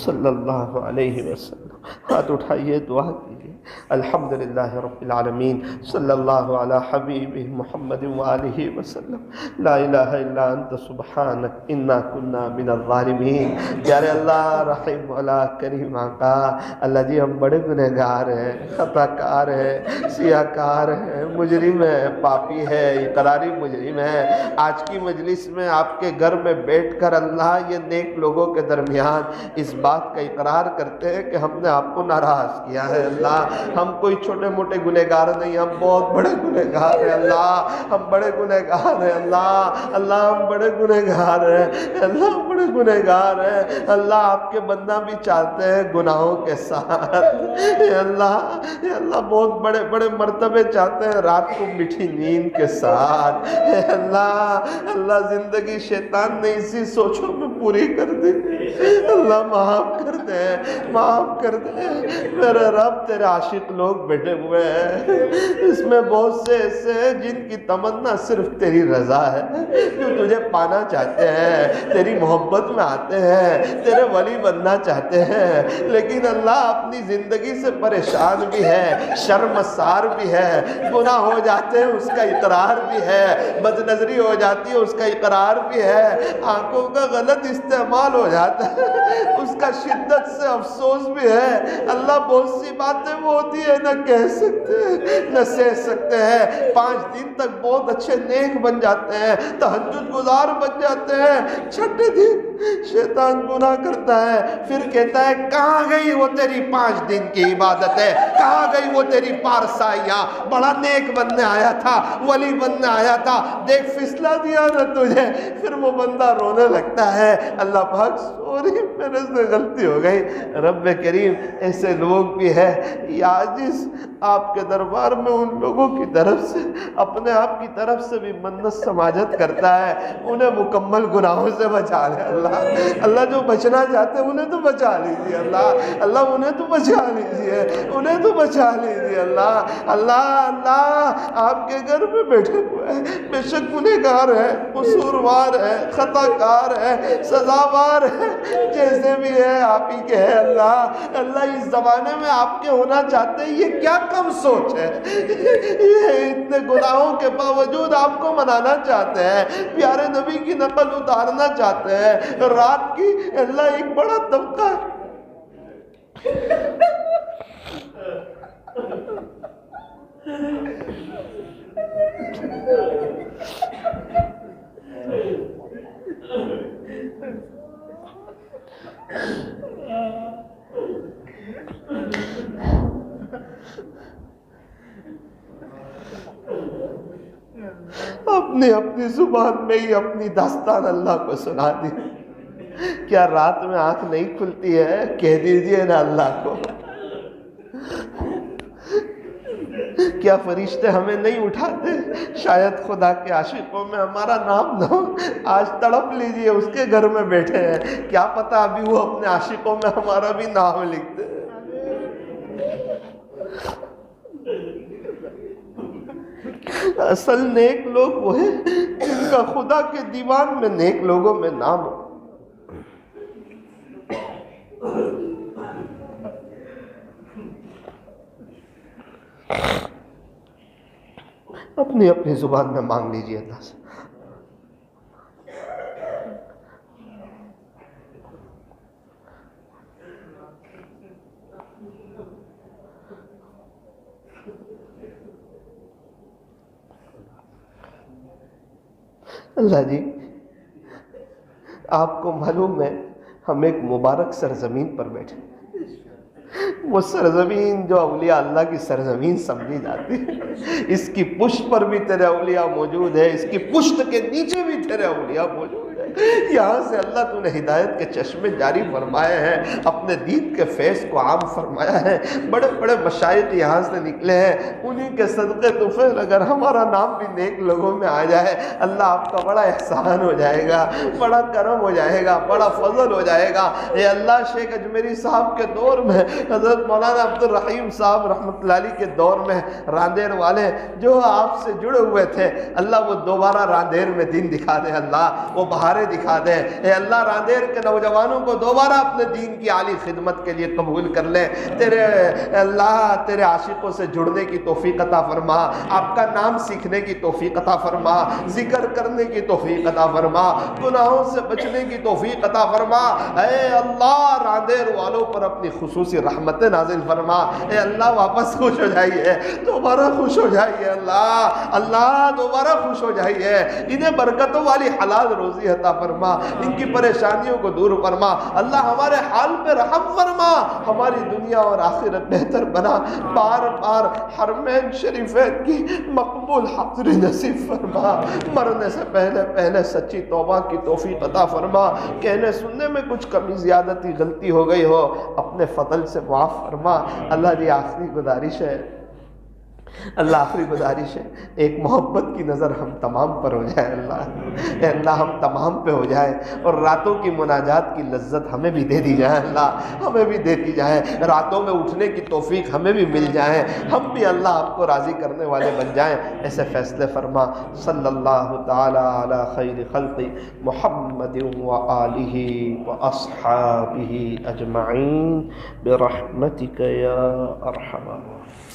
صلی اللہ علیہ وسلم. ہاتھ اٹھائیے، دعا کیجیے. الحمدللہ رب العالمین، صلی اللہ علی حبیبہ محمد وآلہ وسلم. لا الہ الا انت سبحانک انا کنا من الظالمین. پیارے اللہ، رحیم والا، کریم آقا، اللہ جی ہم بڑے گنہگار ہیں، خطا کار ہیں، سیاہ کار ہیں، مجرم ہیں، پاپی ہے، اقراری مجرم ہیں. آج کی مجلس میں آپ کے گھر میں بیٹھ کر اللہ یہ نیک لوگوں کے درمیان اس بات کا اقرار کرتے ہیں کہ ہم نے آپ کو ناراض کیا ہے. اللہ ہم کوئی چھوٹے موٹے گنہگار نہیں، ہم بہت بڑے گنہگار ہیں. اللہ ہم بڑے گنہگار ہیں. اللہ ہم بڑے گنہگار ہیں. اللہ ہم بڑے گنہگار ہیں. اللہ آپ کے بندہ بھی چاہتے ہیں گناہوں کے ساتھ. اللہ بہت بڑے بڑے مرتبے چاہتے ہیں رات کو میٹھی نیند کے ساتھ. اللہ زندگی شیطان نے اسی سوچوں میں پوری کر دی. اللہ معاف کر دے، معاف کر دے. میرے رب تیرے عاشق لوگ بیٹھے ہوئے ہیں، اس میں بہت سے ایسے ہیں جن کی تمنا صرف تیری رضا ہے، جو تجھے پانا چاہتے ہیں، تیری محبت میں آتے ہیں، تیرے ولی بننا چاہتے ہیں، لیکن اللہ اپنی زندگی سے پریشان بھی ہے، شرمسار بھی ہے، گناہ ہو جاتے ہیں اس کا اقرار بھی ہے، بد نظری ہو جاتی ہے اس کا اقرار بھی ہے، آنکھوں کا غلط استعمال ہو جاتا ہے اس کا شدت سے افسوس بھی ہے. اللہ بہت سی باتیں وہ ہوتی ہے نہ کہہ سکتے نہ سہ سکتے ہیں. 5 دن تک بہت اچھے نیک بن جاتے ہیں، تہجد گزار بن جاتے ہیں، چھٹے دن شیطان گناہ کرتا ہے، پھر کہتا ہے کہاں گئی وہ تیری 5 دن کی عبادت ہے، کہاں گئی وہ تیری پارسائیاں، بڑا نیک بننے آیا تھا، ولی بننے آیا تھا، دیکھ پھسلا دیا نہ تجھے. پھر وہ بندہ رونے لگتا ہے، اللہ پاک سوری میرے سے غلطی ہو گئی. رب کریم ایسے لوگ بھی ہیں، یا عاجز آپ کے دربار میں ان لوگوں کی طرف سے اپنے آپ کی طرف سے بھی منت سماجت کرتا ہے، انہیں مکمل گناہوں سے بچا لے. اللہ جو بچنا چاہتے ہیں انہیں تو بچا لیجیے. اللہ انہیں تو بچا لیجیے، انہیں تو بچا لیجیے. اللہ آپ کے گھر میں بیٹھے ہوئے ہیں، بے شک گنہگار ہے، قصوروار ہے، خطا کار ہے، سزاوار ہے، جیسے بھی ہے آپ ہی کے ہیں. اللہ اس زمانے میں آپ کے ہونا چاہتے ہیں، یہ کیا کم سوچ ہے. یہ اتنے گناہوں کے باوجود آپ کو منانا چاہتے ہیں، پیارے نبی کی نقل اتارنا چاہتے ہیں. رات کی اللہ ایک بڑا طبقہ ہے. اپنی زبان میں ہی اپنی داستان اللہ کو سنا دی. کیا رات میں آنکھ نہیں کھلتی ہے؟ کہہ دیجئے نا اللہ کو. کیا فرشتے ہمیں نہیں اٹھاتے؟ شاید خدا کے عاشقوں میں ہمارا نام نہ ہو. آج تڑپ لیجئے، اس کے گھر میں بیٹھے ہیں، کیا پتہ ابھی وہ اپنے عاشقوں میں ہمارا بھی نام لکھتے ہیں. اصل نیک لوگ وہ ہیں جن کا خدا کے دیوان میں نیک لوگوں میں نام ہو. اپنی زبان میں مانگ لیجیے اللہ سے. اللہ جی آپ کو معلوم ہے ہم ایک مبارک سرزمین پر بیٹھے، وہ سرزمین جو اولیاء اللہ کی سرزمین سمجھی جاتی ہے. اس کی پشت پر بھی تیرے اولیاء موجود ہے، اس کی پشت کے نیچے بھی تیرے اولیاء موجود ہے. یہاں سے اللہ تو نے ہدایت کے چشمے جاری فرمائے ہیں، اپنے دین کے فیض کو عام فرمایا ہے. بڑے بڑے مشائخ یہاں سے نکلے ہیں، انہی کے صدقے طفیل اگر ہمارا نام بھی نیک لوگوں میں آ جائے، اللہ آپ کا بڑا احسان ہو جائے گا، بڑا کرم ہو جائے گا، بڑا فضل ہو جائے گا. اے اللہ شیخ اجمیری صاحب کے دور میں، حضرت مولانا عبد الرحیم صاحب رحمۃ اللہ علیہ کے دور میں راندیر والے جو آپ سے جڑے ہوئے تھے، اللہ وہ دوبارہ راندیر میں دین دکھا دے. اللہ وہ بہاریں دکھا دے۔ اے اللہ راندیر کے نوجوانوں کو دوبارہ اپنے دین کی عالی خدمت کے لیے قبول کر لے، تیرے اللہ تیرے عاشقوں سے جڑنے کی توفیق عطا فرما، آپ کا نام سیکھنے کی توفیق عطا فرما، ذکر کرنے کی توفیق عطا فرما، گناہوں سے بچنے کی توفیق عطا فرما۔ اے اللہ راندیر والوں پر اپنی خصوصی رحمتیں نازل فرما۔ اے اللہ واپس خوش ہو جائیے، دوبارہ خوش ہو جائیے، اللہ دوبارہ خوش ہو جائیے، انہیں برکتوں والی حلال روزی عطا فرما، ان کی پریشانیوں کو دور فرما۔ اللہ ہمارے حال پہ رحم فرما، ہماری دنیا اور آخرت بہتر بنا، بار بار حرمین شریفین کی مقبول حاضری نصیب فرما، مرنے سے پہلے سچی توبہ کی توفیق عطا فرما، کہنے سننے میں کچھ کمی زیادتی غلطی ہو گئی ہو اپنے فضل سے معاف فرما۔ اللہ جی آخری گزارش ہے، ایک محبت کی نظر ہم تمام پر ہو جائے اللہ، اے اللہ ہم تمام پہ ہو جائے، اور راتوں کی مناجات کی لذت ہمیں بھی دے دی جائے اللہ، ہمیں بھی دیتی جائے، راتوں میں اٹھنے کی توفیق ہمیں بھی مل جائے، ہم بھی اللہ آپ کو راضی کرنے والے بن جائیں، ایسے فیصلے فرما۔ صلی اللہ تعالی علی خیر خلق محمد وآلہ واصحابہ اجمعین برحمتک یا ارحم الراحمین۔